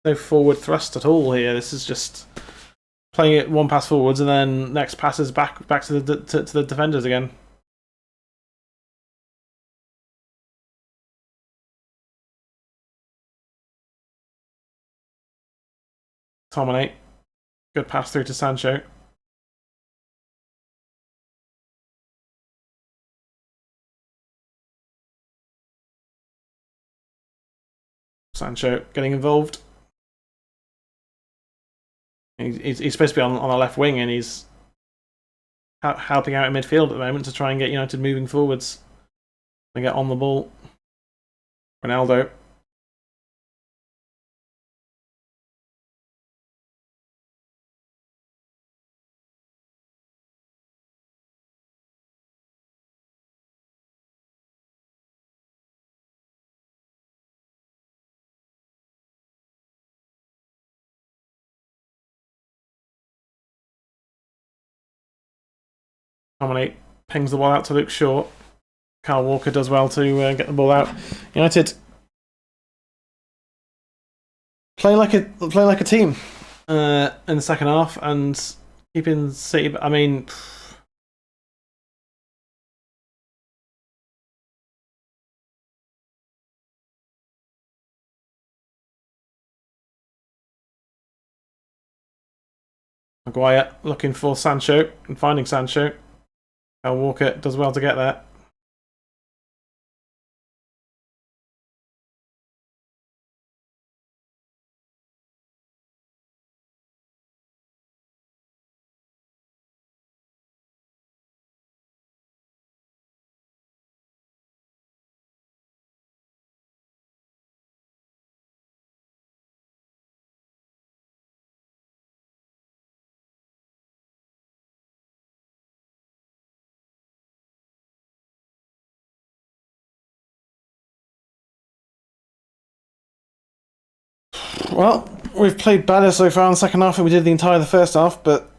No forward thrust at all here. This is just playing it one pass forwards and then next passes back to the defenders again. McTominay, good pass through to Sancho. Sancho getting involved. He's supposed to be on the left wing, and he's helping out in midfield at the moment to try and get United moving forwards and get on the ball. Ronaldo. Dominate, pings the ball out to Luke Shaw. Kyle Walker does well to get the ball out. United play like a team in the second half and keeping City. I mean, Maguire looking for Sancho and finding Sancho. Kyle Walker does well to get there. Well, We've played better so far in the second half than we did the entire first half, but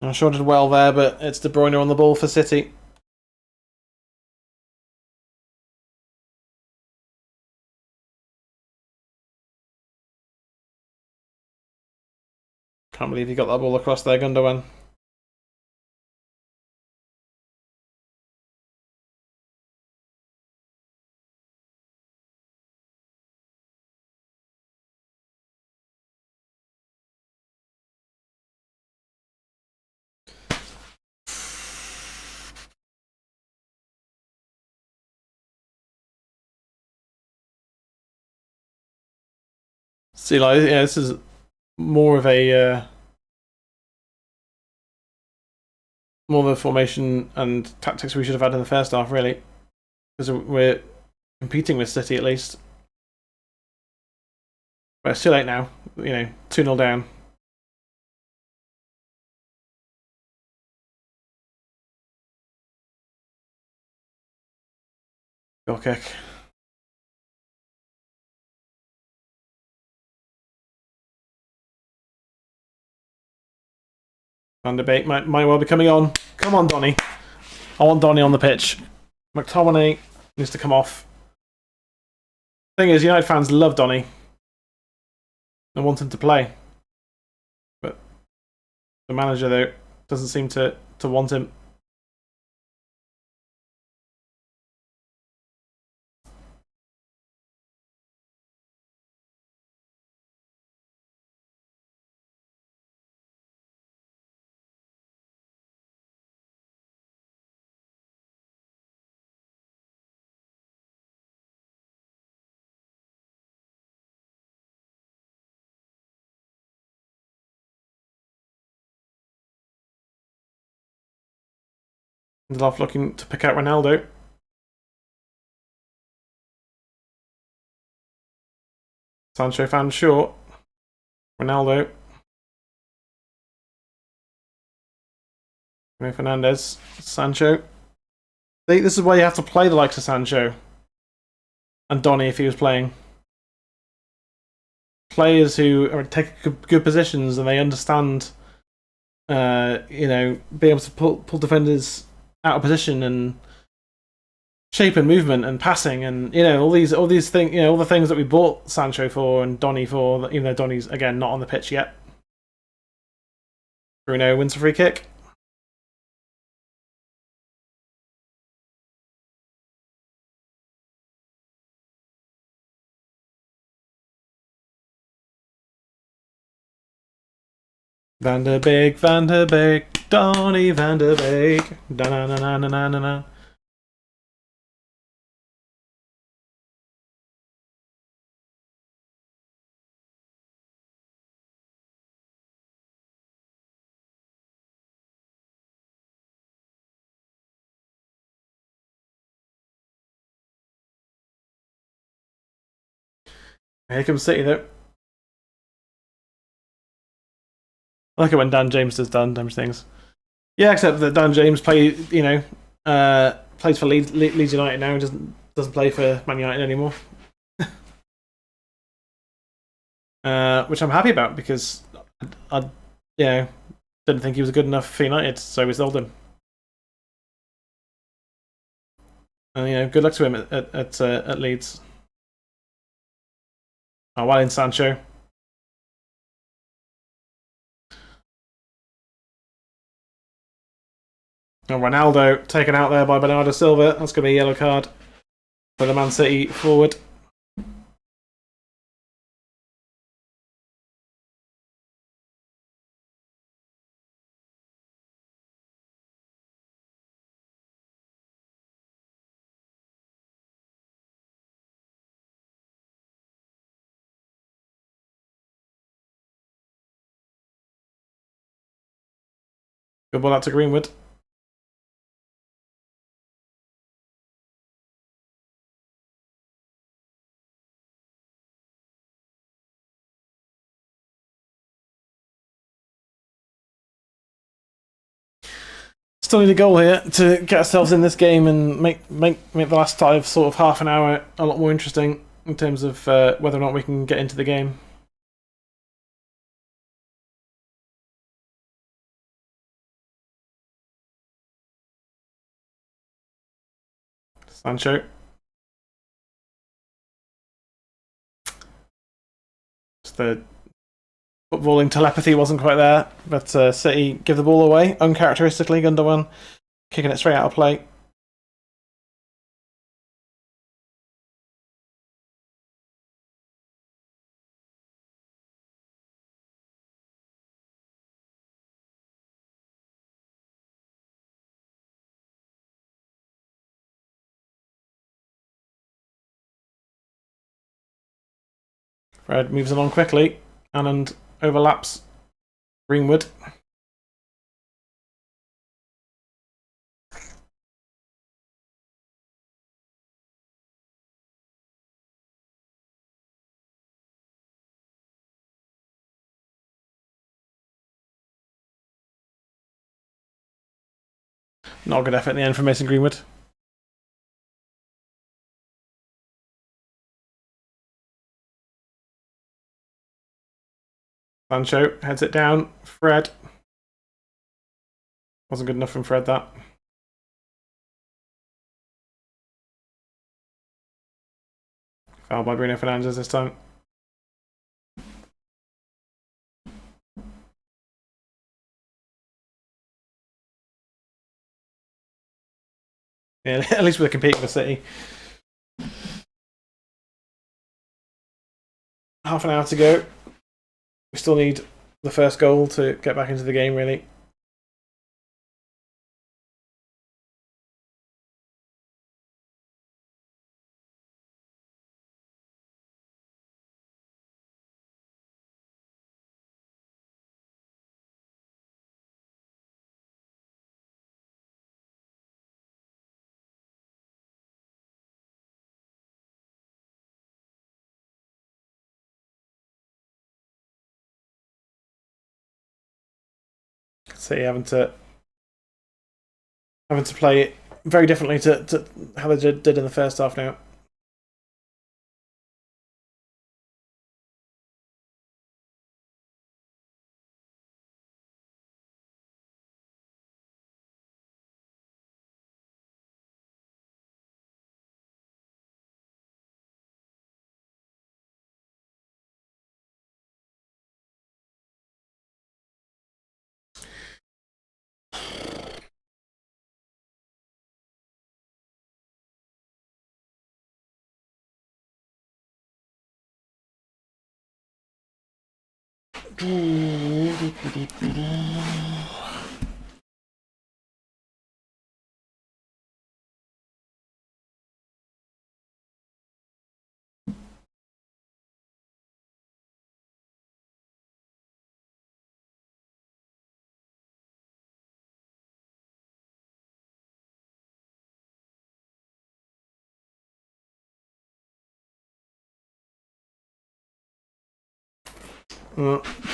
I sure did well there, but it's De Bruyne on the ball for City. Can't believe he got that ball across there, Gundogan. See, like, yeah, this is more of a formation and tactics we should have had in the first half, really, because we're competing with City at least. But it's too late now. 2-0 down. Goal kick. Van de Beek might well be coming on. Come on, Donny. I want Donny on the pitch. McTominay needs to come off. Thing is, United fans love Donny and want him to play. But the manager, though, doesn't seem to want him. Lindelof looking to pick out Ronaldo. Sancho found short. Ronaldo. Fernandez. Sancho. This is why you have to play the likes of Sancho and Donny if he was playing. Players who take good positions and they understand, be able to pull defenders out of position and shape and movement and passing and all these things, all the things that we bought Sancho for and Donny for, even though Donny's again not on the pitch yet. Bruno wins a free kick. Van der Beek, Donny Van der Beek. Da-na-na-na-na-na-na. Here comes City, though. I like it when Dan James does Dan James things. Yeah, except that Dan James plays for Leeds United now. He doesn't play for Man United anymore. Which I'm happy about because I didn't think he was good enough for United, so we sold him. And good luck to him at Leeds. Oh, well in Sancho. And Ronaldo taken out there by Bernardo Silva. That's going to be a yellow card for the Man City forward. Good ball out to Greenwood. still need a goal here to get ourselves in this game and make the last sort of half an hour a lot more interesting in terms of whether or not we can get into the game. Sancho. Just the footballing telepathy wasn't quite there, but City give the ball away uncharacteristically. Gundogan kicking it straight out of play. Fred moves along quickly and overlaps Greenwood. Not a good effort in the end from Mason Greenwood. Sancho heads it down. Fred. Wasn't good enough from Fred, that. Foul by Bruno Fernandes this time. Yeah, at least we're competing with City. Half an hour to go. We still need the first goal to get back into the game, really. City having to play it very differently to how they did in the first half now.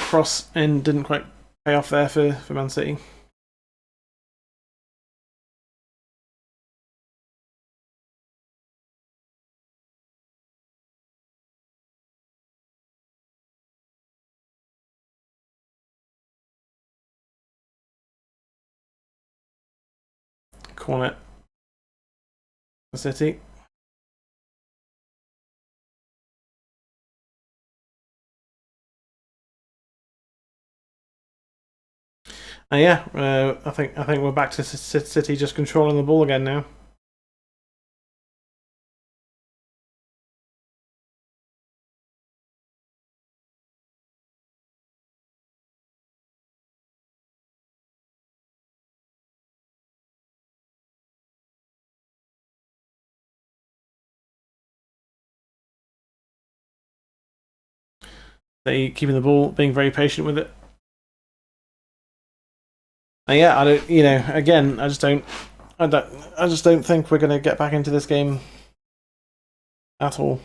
Cross in didn't quite pay off there for Man City. Corner for City. Yeah, I think we're back to City just controlling the ball again now. They keeping the ball, being very patient with it. Yeah, I don't. Again, I just don't think we're going to get back into this game at all.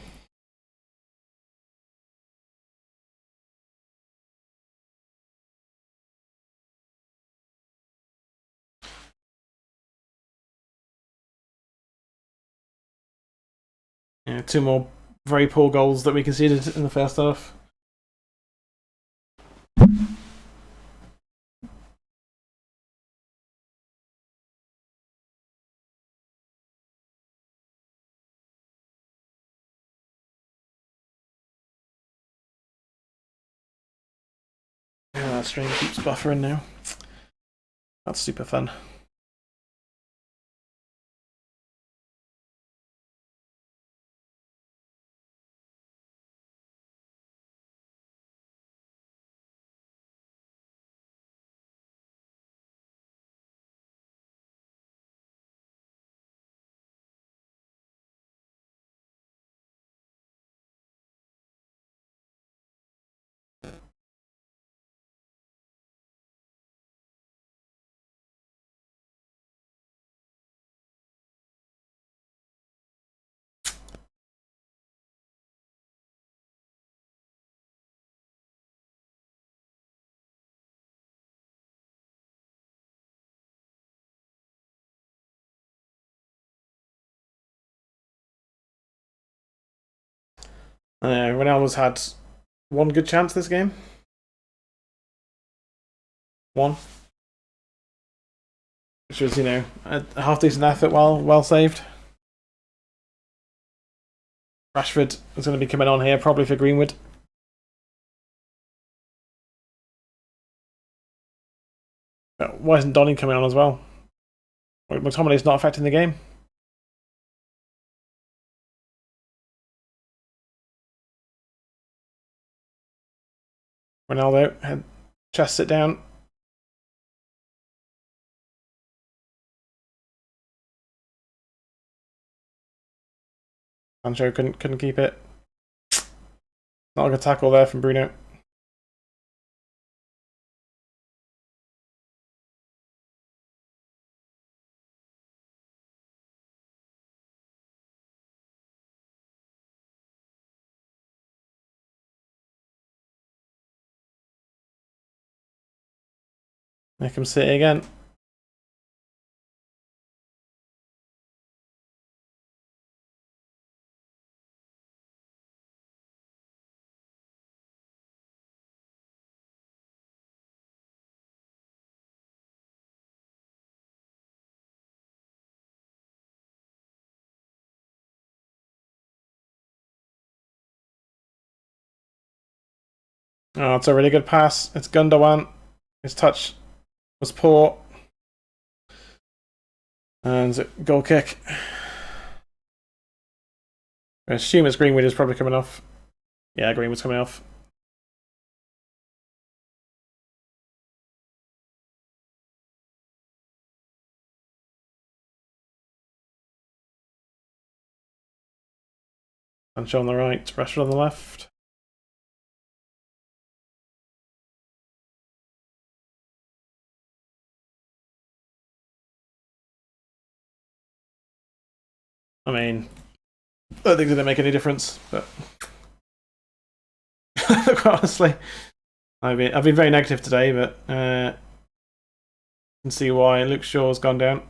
2 more very poor goals that we conceded in the first half. Yeah, that stream keeps buffering now. That's super fun. Ronaldo's had 1 good chance this game. 1. Which was, a half decent effort, well saved. Rashford is going to be coming on here, probably for Greenwood. But why isn't Donny coming on as well? McTominay's not affecting the game. Ronaldo, chest it down. Sancho couldn't keep it. Not a good tackle there from Bruno. Make him sit again. Oh, it's a really good pass. It's Gundogan. His touch was poor. And goal kick. I assume it's Greenwood is probably coming off. Yeah, Greenwood's coming off. Sancho on the right, Rashford on the left. I mean, I don't think it's going to make any difference, but quite honestly, I've been very negative today, but you can see why. Luke Shaw's gone down.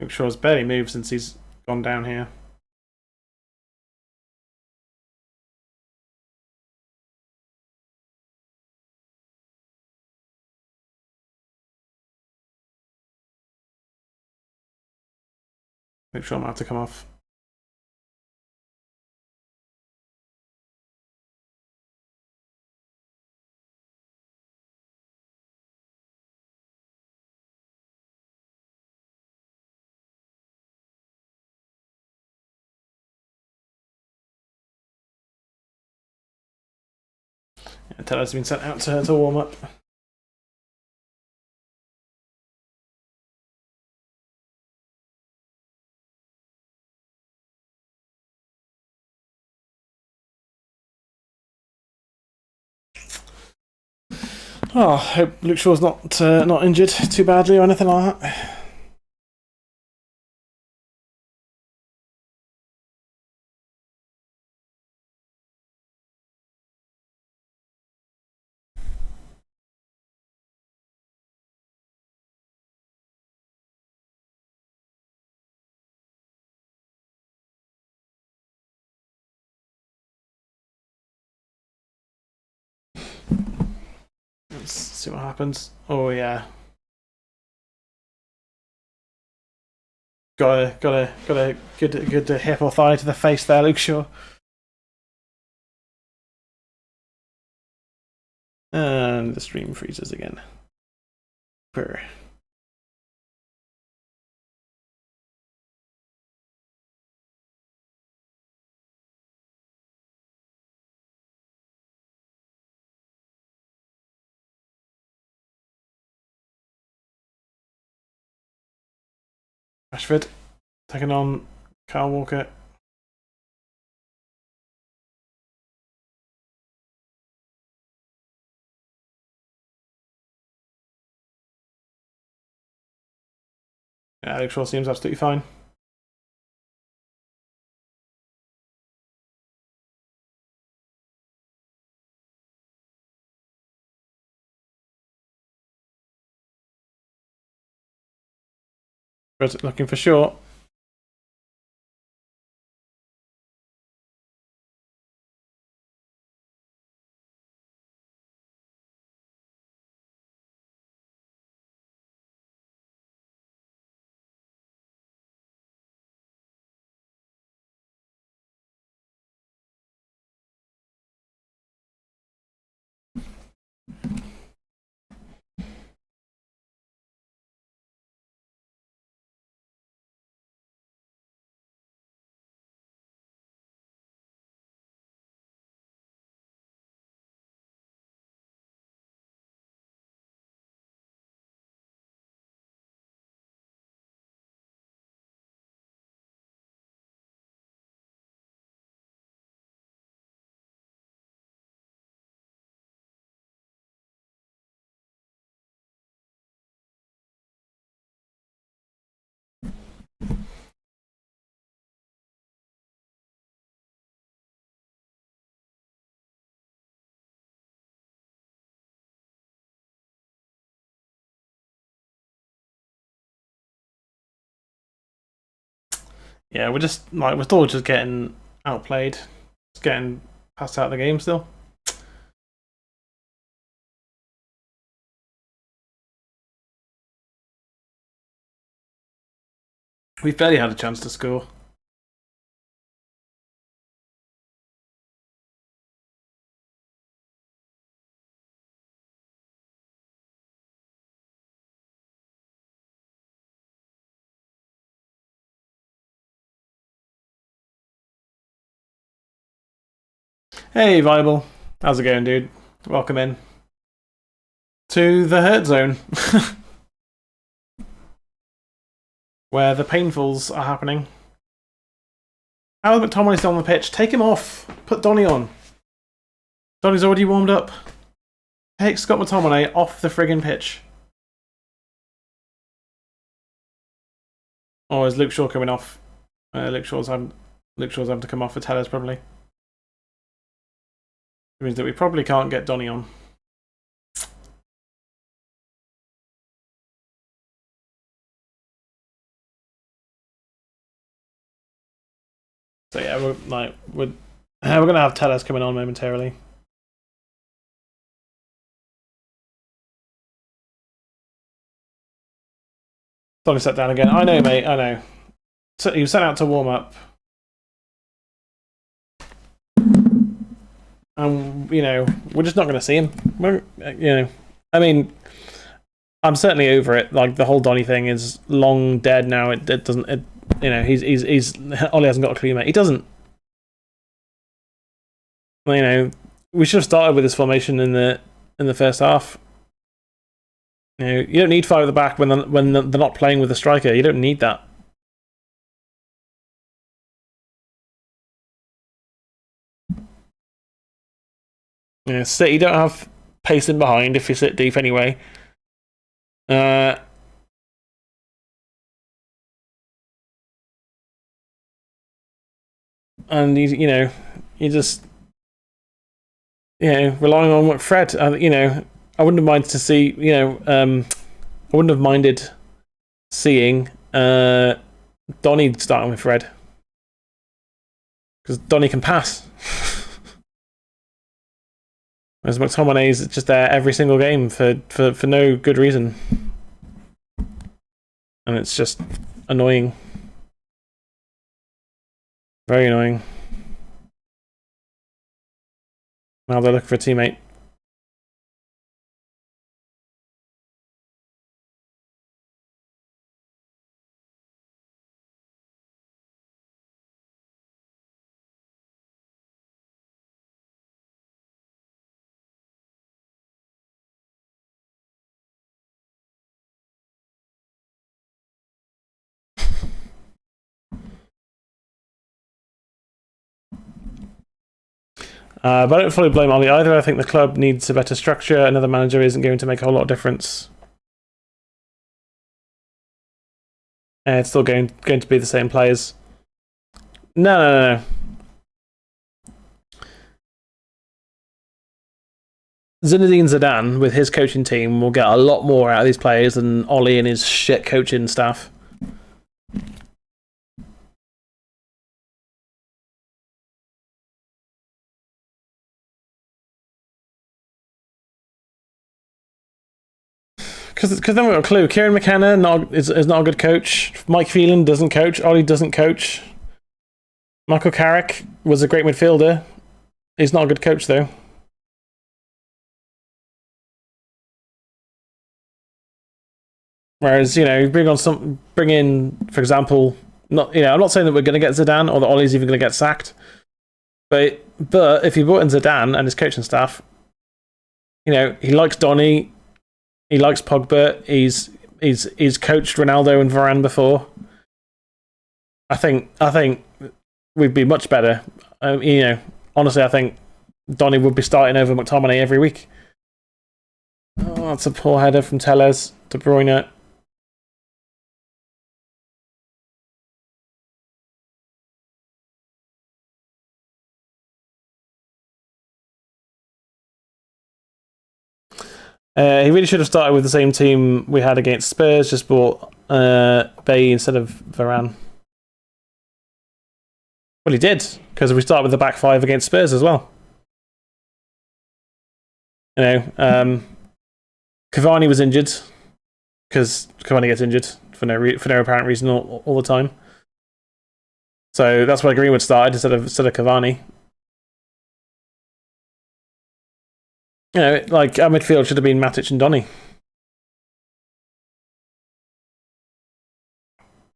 Luke Shaw's barely moved since he's gone down here. Luke Shaw might have to come off. Yeah, Teller's been sent out to warm up. Oh, I hope Luke Shaw's not injured too badly or anything like that. Let's see what happens. Oh yeah. Got a good hip or thigh to the face there, Luke Shaw. And the stream freezes again. Purr. Rashford taking on Kyle Walker. Yeah, Luke Shaw seems absolutely fine. But looking for short. Yeah, we're still just getting outplayed, just getting passed out of the game still. We've barely had a chance to score. Hey, Viable. How's it going, dude? Welcome in to the hurt zone, where the painfuls are happening. How's McTominay still on the pitch? Take him off. Put Donny on. Donny's already warmed up. Take Scott McTominay off the friggin' pitch. Or is Luke Shaw coming off? Luke Shaw's having to come off for Tellers probably. It means that we probably can't get Donny on. So yeah, we're gonna have Tellers coming on momentarily. Donny sat down again. I know, mate. I know. So he was sent out to warm up. And, we're just not going to see him. I mean, I'm certainly over it. Like, the whole Donny thing is long dead now. It doesn't, he's Ollie hasn't got a clue, mate. He doesn't. We should have started with this formation in the first half. You don't need 5 at the back when they're not playing with a striker. You don't need that. Yeah, City don't have pacing behind if you sit deep anyway. And you just relying on what Fred. I wouldn't have minded to see. I wouldn't have minded seeing Donny starting with Fred, because Donny can pass. Whereas McTominay is just there every single game for no good reason. And it's just annoying. Very annoying. Now they're looking for a teammate. But I don't fully blame Ollie either. I think the club needs a better structure. Another manager isn't going to make a whole lot of difference. It's still going to be the same players. No. Zinedine Zidane, with his coaching team, will get a lot more out of these players than Ollie and his shit coaching staff. Because then we've got a clue. Kieran McKenna is not a good coach. Mike Phelan doesn't coach. Ollie doesn't coach. Michael Carrick was a great midfielder. He's not a good coach, though. Whereas, bring in, for example, I'm not saying that we're going to get Zidane or that Ollie's even going to get sacked. But if you brought in Zidane and his coaching staff, he likes Donny. He likes Pogba. He's coached Ronaldo and Varane before. I think we'd be much better. Honestly, I think Donny would be starting over McTominay every week. Oh, that's a poor header from Telles. De Bruyne. He really should have started with the same team we had against Spurs, just bought Bay instead of Varane. Well, he did, because we started with the back five against Spurs as well. Cavani was injured, because Cavani gets injured for no apparent reason all the time. So that's why Greenwood started instead of Cavani. Our midfield should have been Matic and Donny.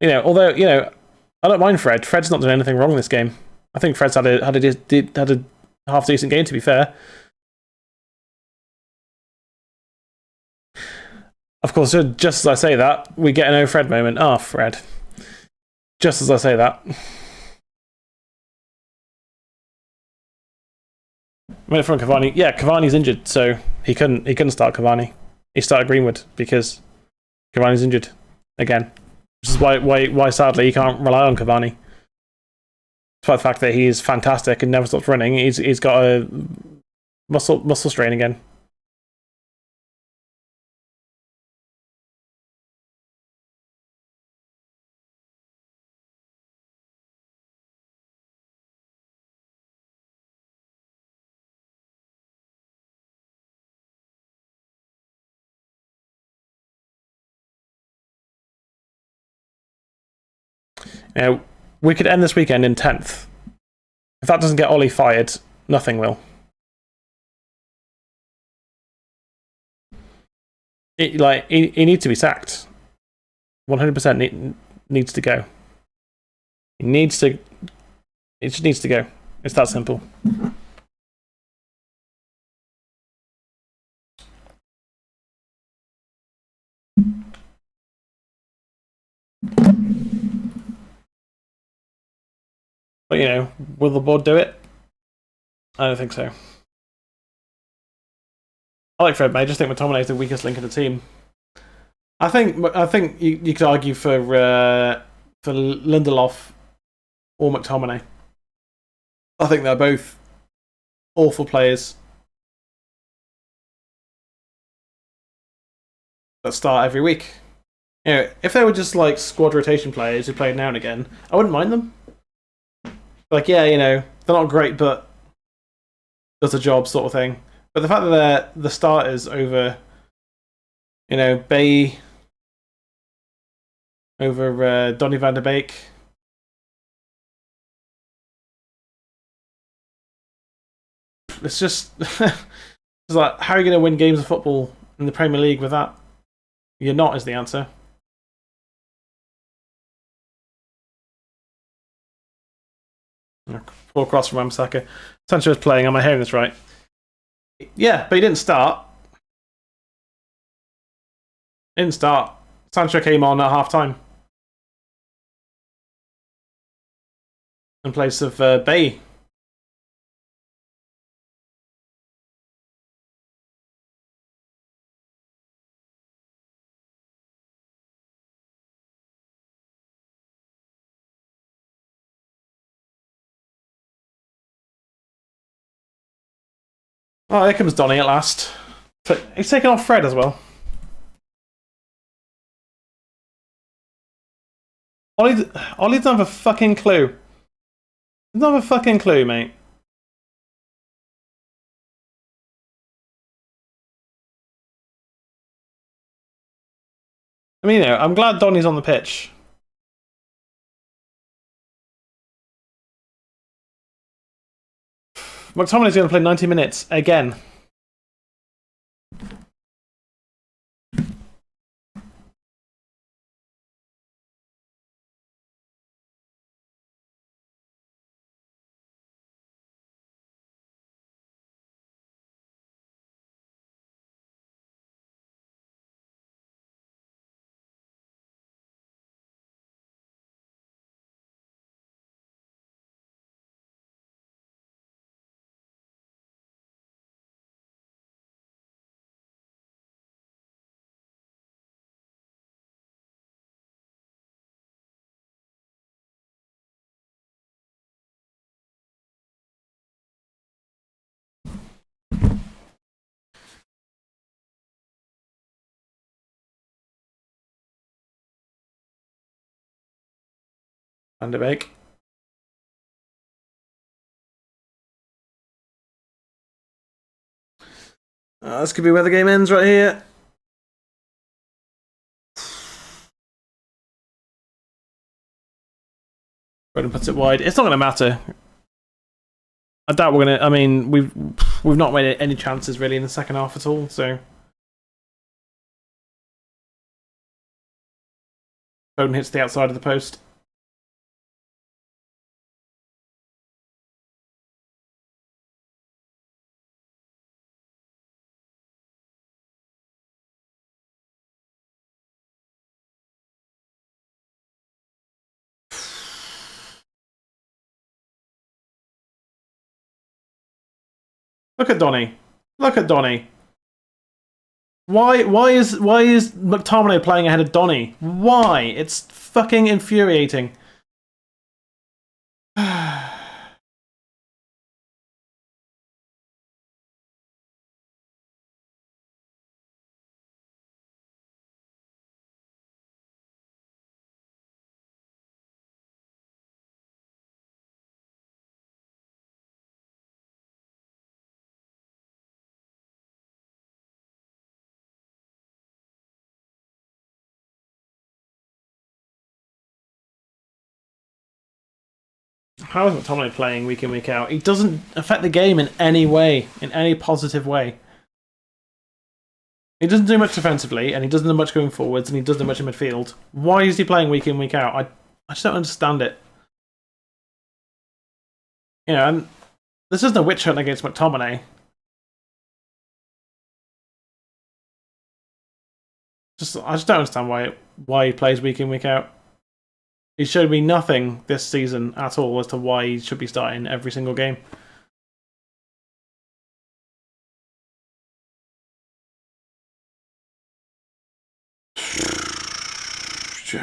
Although I don't mind Fred. Fred's not done anything wrong this game. I think Fred's had a half decent game, to be fair. Of course, just as I say that, we get an "oh Fred" moment. Ah, Fred. Just as I say that. Minute from Cavani. Yeah, Cavani's injured, so he couldn't start Cavani. He started Greenwood because Cavani's injured again. Which is why sadly he can't rely on Cavani. Despite the fact that he's fantastic and never stops running, he's got a muscle strain again. We could end this weekend in 10th. If that doesn't get Ollie fired, nothing will. He needs to be sacked. 100% needs to go. It just needs to go. It's that simple. But will the board do it? I don't think so. I like Fred, mate. I just think McTominay is the weakest link in the team. I think you could argue for Lindelof or McTominay. I think they're both awful players that start every week. You know, if they were just like squad rotation players who played now and again, I wouldn't mind them. Like, yeah, you know, they're not great, but does the job sort of thing. But the fact that they're the starters over, you know, Bay, over Donny van der Beek. It's just, it's like, how are you going to win games of football in the Premier League with that? You're not, is the answer. Poor cross from Wan-Bissaka. Sancho is playing. Am I hearing this right? Yeah, but he didn't start. Didn't start. Sancho came on at half time in place of Bay. Oh, here comes Donny at last. He's taken off Fred as well. Ollie doesn't have a fucking clue. He doesn't have a fucking clue, mate. I mean, you know, I'm glad Donny's on the pitch. McTominay's going to play 90 minutes again. Van der Beek. This could be where the game ends right here. Brendan puts it wide. It's not going to matter. I doubt we're going to... I mean, we've not made any chances really in the second half at all, so... Foden hits the outside of the post. Look at Donny. Look at Donny. Why is McTominay playing ahead of Donny? Why? It's fucking infuriating. How is McTominay playing week in, week out? He doesn't affect the game in any way, in any positive way. He doesn't do much defensively, and he doesn't do much going forwards, and he doesn't do much in midfield. Why is he playing week in, week out? I just don't understand it. You know, and this isn't a witch hunt against McTominay. I just don't understand why he plays week in, week out. He showed me nothing this season at all as to why he should be starting every single game.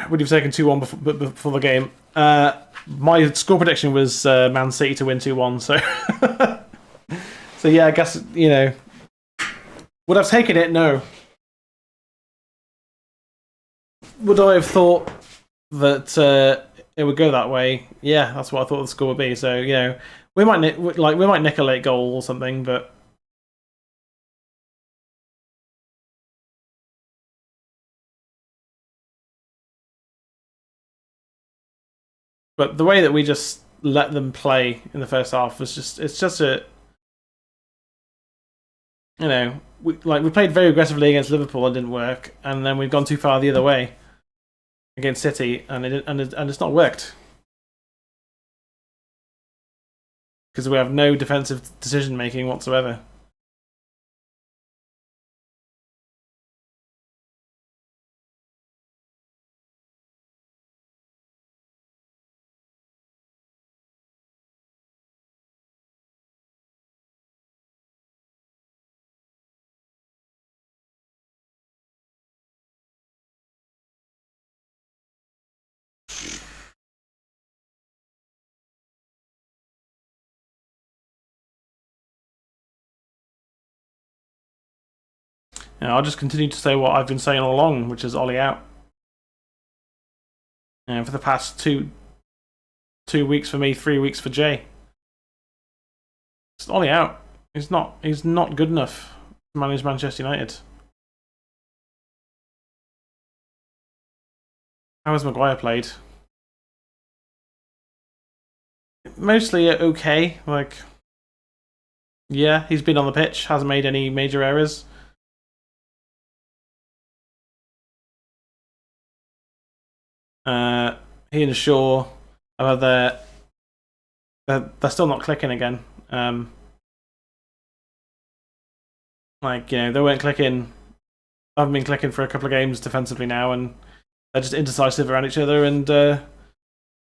would have taken 2-1 before the game. My score prediction was Man City to win 2-1. So, so yeah, I guess would I have taken it? No. Would I have thought that it would go that way? Yeah, that's what I thought the score would be. So we might nick a late goal or something, but. But the way that we just let them play in the first half was it's just we played very aggressively against Liverpool and it didn't work, and then we've gone too far the other way against City and it's not worked. Because we have no defensive decision making whatsoever. I'll just continue to say what I've been saying all along, which is Ollie out. For the past 2 weeks for me, 3 weeks for Jay. It's Ollie out. He's not good enough to manage Manchester United. How has Maguire played? Mostly okay. Yeah, he's been on the pitch, hasn't made any major errors. He and Shaw they're still not clicking again. They weren't clicking. I haven't been clicking for a couple of games defensively now, and they're just indecisive around each other, and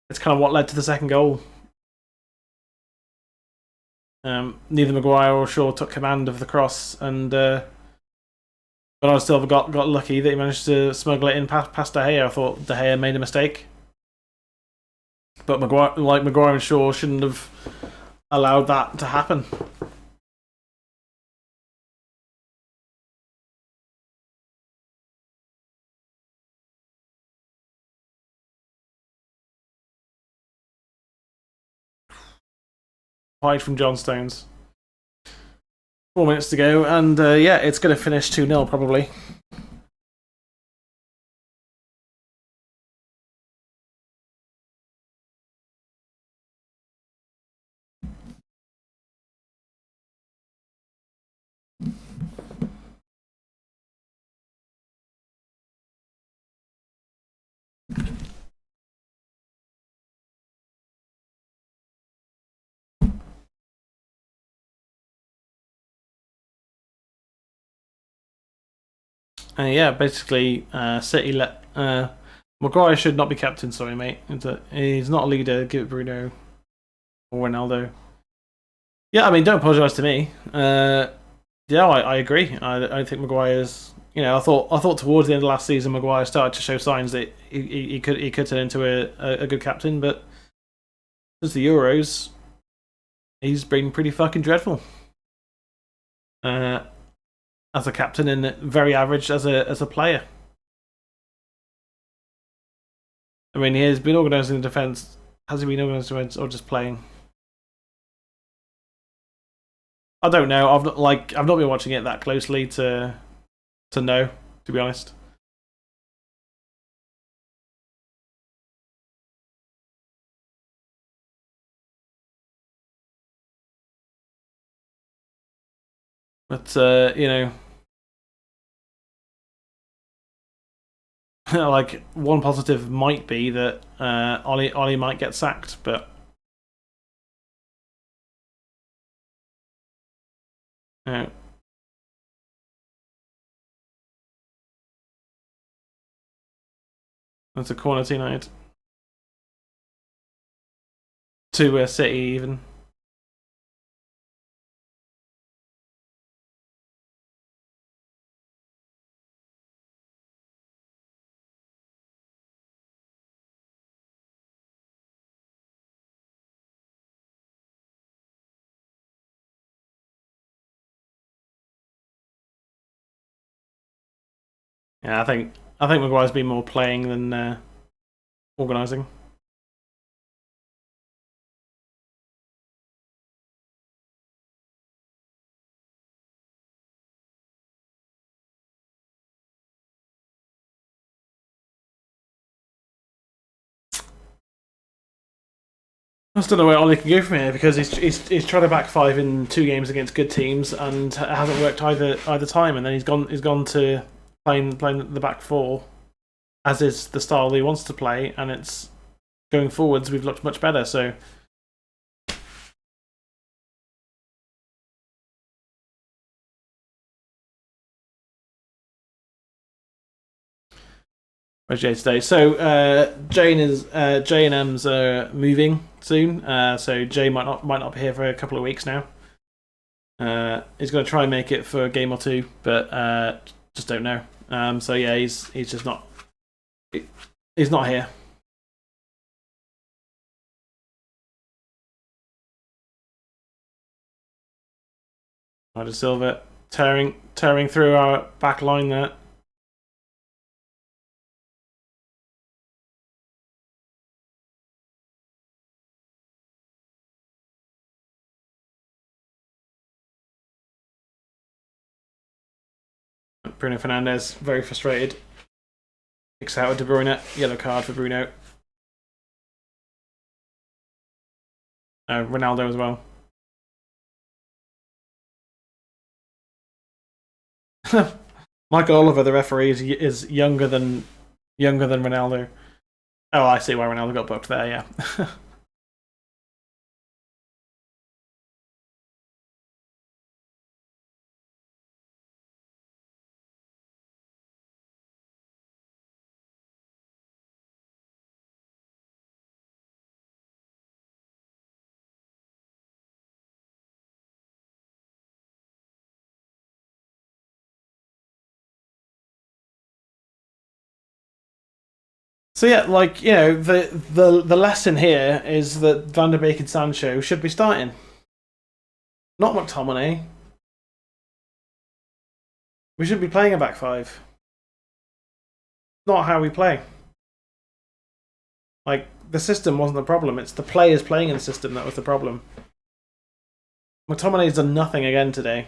it's kind of what led to the second goal. Neither Maguire or Shaw took command of the cross, and Bernardo Silva got lucky that he managed to smuggle it in past De Gea. I thought De Gea made a mistake, but Maguire and Shaw shouldn't have allowed that to happen. Wide from John Stones. 4 minutes to go, and yeah, it's going to finish 2-0 probably. Yeah, basically, City let Maguire should not be captain. Sorry, mate. He's not a leader. Give it Bruno or Ronaldo. Yeah, I mean, don't apologise to me. Yeah, I agree. I think Maguire's. I thought towards the end of last season, Maguire started to show signs that he could turn into a good captain, but since the Euros, he's been pretty fucking dreadful. As a captain and very average as a player. I mean, he has been organising the defence. Has he been organising defence or just playing? I don't know. I've not been watching it that closely to know, to be honest. But one positive might be that Ollie might get sacked, but that's a corner to United. To City even. Yeah, I think Maguire's been more playing than organising. I just don't know where Ollie can go from here because he's tried to back five in 2 games against good teams and it hasn't worked either time. And then he's gone to playing the back four, as is the style he wants to play, and it's going forwards. We've looked much better. So where's Jay today? So Jay and M's moving soon. So Jay might not be here for a couple of weeks now. He's going to try and make it for a game or two, but just don't know. So yeah, he's just not. He's not here. Ryder Silva tearing through our back line there. Bruno Fernandes very frustrated. Kicks out of De Bruyne. Yellow card for Bruno. Ronaldo as well. Michael Oliver, the referee, is younger than Ronaldo. Oh, I see why Ronaldo got booked there. Yeah. So yeah, like the lesson here is that Van der Beek and Sancho should be starting, not McTominay. We should be playing a back five. Not how we play. Like the system wasn't the problem; it's the players playing in the system that was the problem. McTominay's done nothing again today.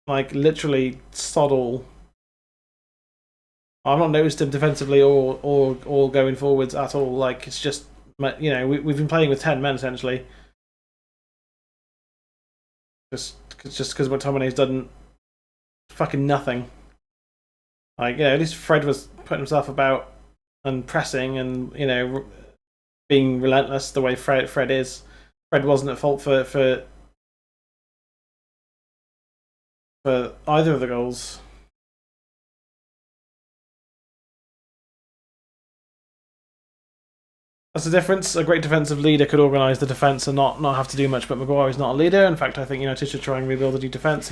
Like literally sod all. I've not noticed him defensively or going forwards at all. Like it's just we've been playing with 10 men essentially. Just because McTominay's done fucking nothing. Like at least Fred was putting himself about and pressing and being relentless the way Fred is. Fred wasn't at fault for either of the goals. That's the difference. A great defensive leader could organise the defence and not have to do much, but Maguire is not a leader. In fact, I think United should try and rebuild the defence.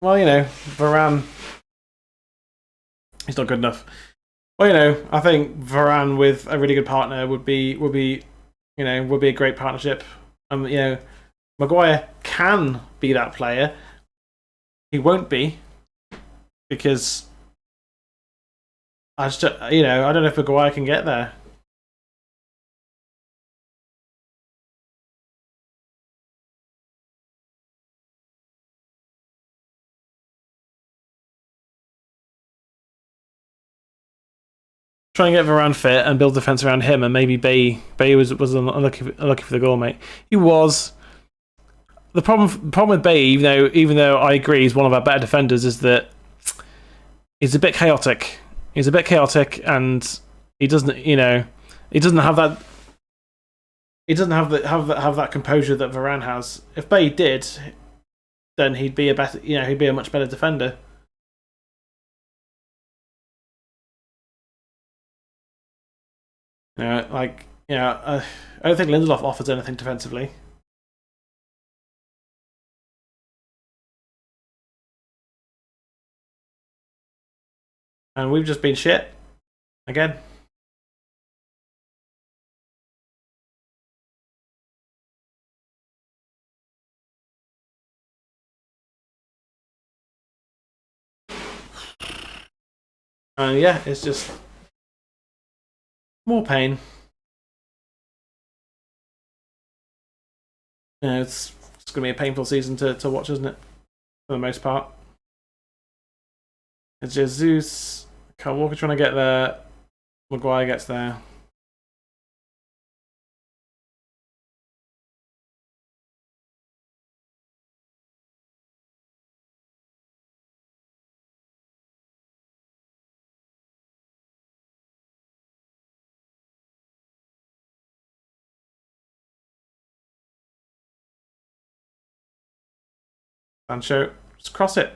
Varane, he's not good enough. Well, I think Varane with a really good partner would be a great partnership. Maguire can be that player. He won't be because I don't know if Maguire can get there. Try and get Varane fit and build defense around him, and maybe Bay was unlucky for the goal, mate. He was. The problem with Bay, even though I agree he's one of our better defenders, is that he's a bit chaotic. He's a bit chaotic, and he doesn't have that. He doesn't have that composure that Varane has. If Bay did, then he'd be a much better defender. I don't think Lindelof offers anything defensively. And we've just been shit again. And yeah, it's just more pain. Yeah, it's going to be a painful season to watch, isn't it? For the most part. It's Jesus. Kyle Walker trying to get there. Maguire gets there. Sancho, just cross it.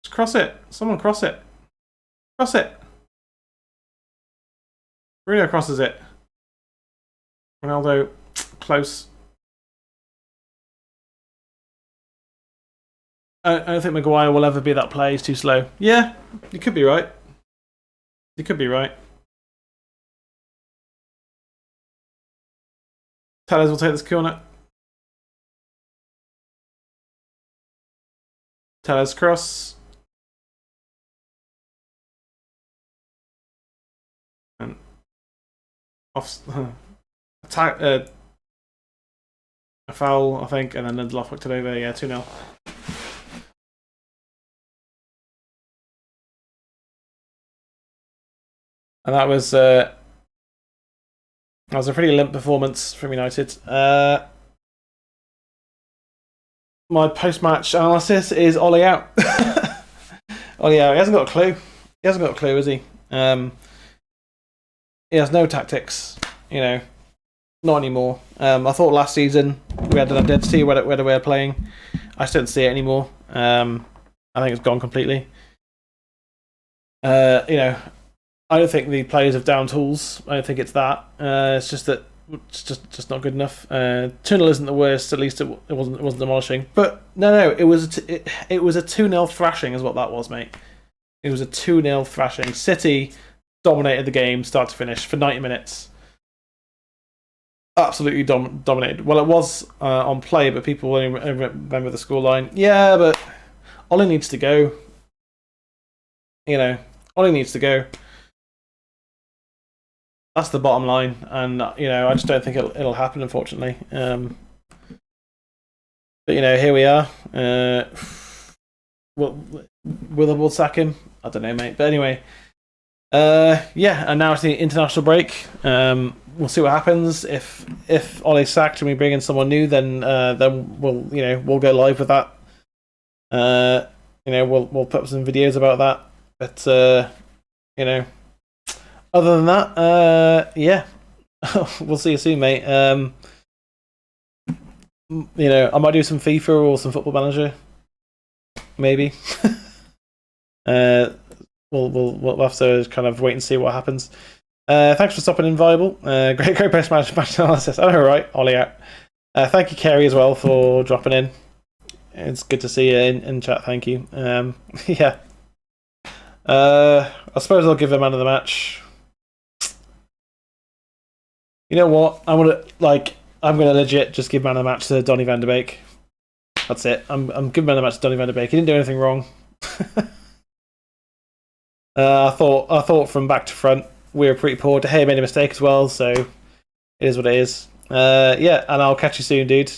Just cross it. Someone cross it. Cross it. Bruno crosses it. Ronaldo, close. I don't think Maguire will ever be that player. He's too slow. Yeah, you could be right. You could be right. Tellers will take this corner. Tellers cross. And off. Attack. A foul, I think, and then Lindelof hooked it over. Yeah, 2-0. And that was a pretty limp performance from United. My post-match analysis is Ollie out. Ollie out. He hasn't got a clue. He hasn't got a clue, has he? He has no tactics. You know, not anymore. I thought last season we had an identity where we were playing. I just don't see it anymore. I think it's gone completely. You know, I don't think the players have down tools. I don't think it's that. It's just that it's just not good enough. 2-0 isn't the worst. At least it wasn't demolishing. But no, it was a 2-0 thrashing is what that was, mate. It was a 2-0 thrashing. City dominated the game start to finish for 90 minutes. Absolutely dominated. Well, it was on play, but people only remember the scoreline. Yeah, but Ollie needs to go. You know, Ollie needs to go. That's the bottom line, and you know, I just don't think it'll happen, unfortunately. But you know, here we are. We'll sack him. I don't know, mate. But anyway, yeah, and now it's the international break. We'll see what happens. If Ollie's sacked and we bring in someone new, then we'll go live with that. You know, we'll put up some videos about that. But you know, other than that, yeah, we'll see you soon, mate. You know, I might do some FIFA or some Football Manager, maybe. We'll have to kind of wait and see what happens. Thanks for stopping in, Viable. Great post match analysis. Oh, right, Ollie out. Thank you, Kerry, as well, for dropping in. It's good to see you in chat. Thank you. Yeah. I suppose I'll give him man of the match. You know what? I'm gonna legit just give man of the match to Donny van de Beek. That's it. I'm giving man of the match to Donny van de Beek. He didn't do anything wrong. I thought from back to front we were pretty poor. De Gea made a mistake as well, so it is what it is. Yeah, and I'll catch you soon, dude.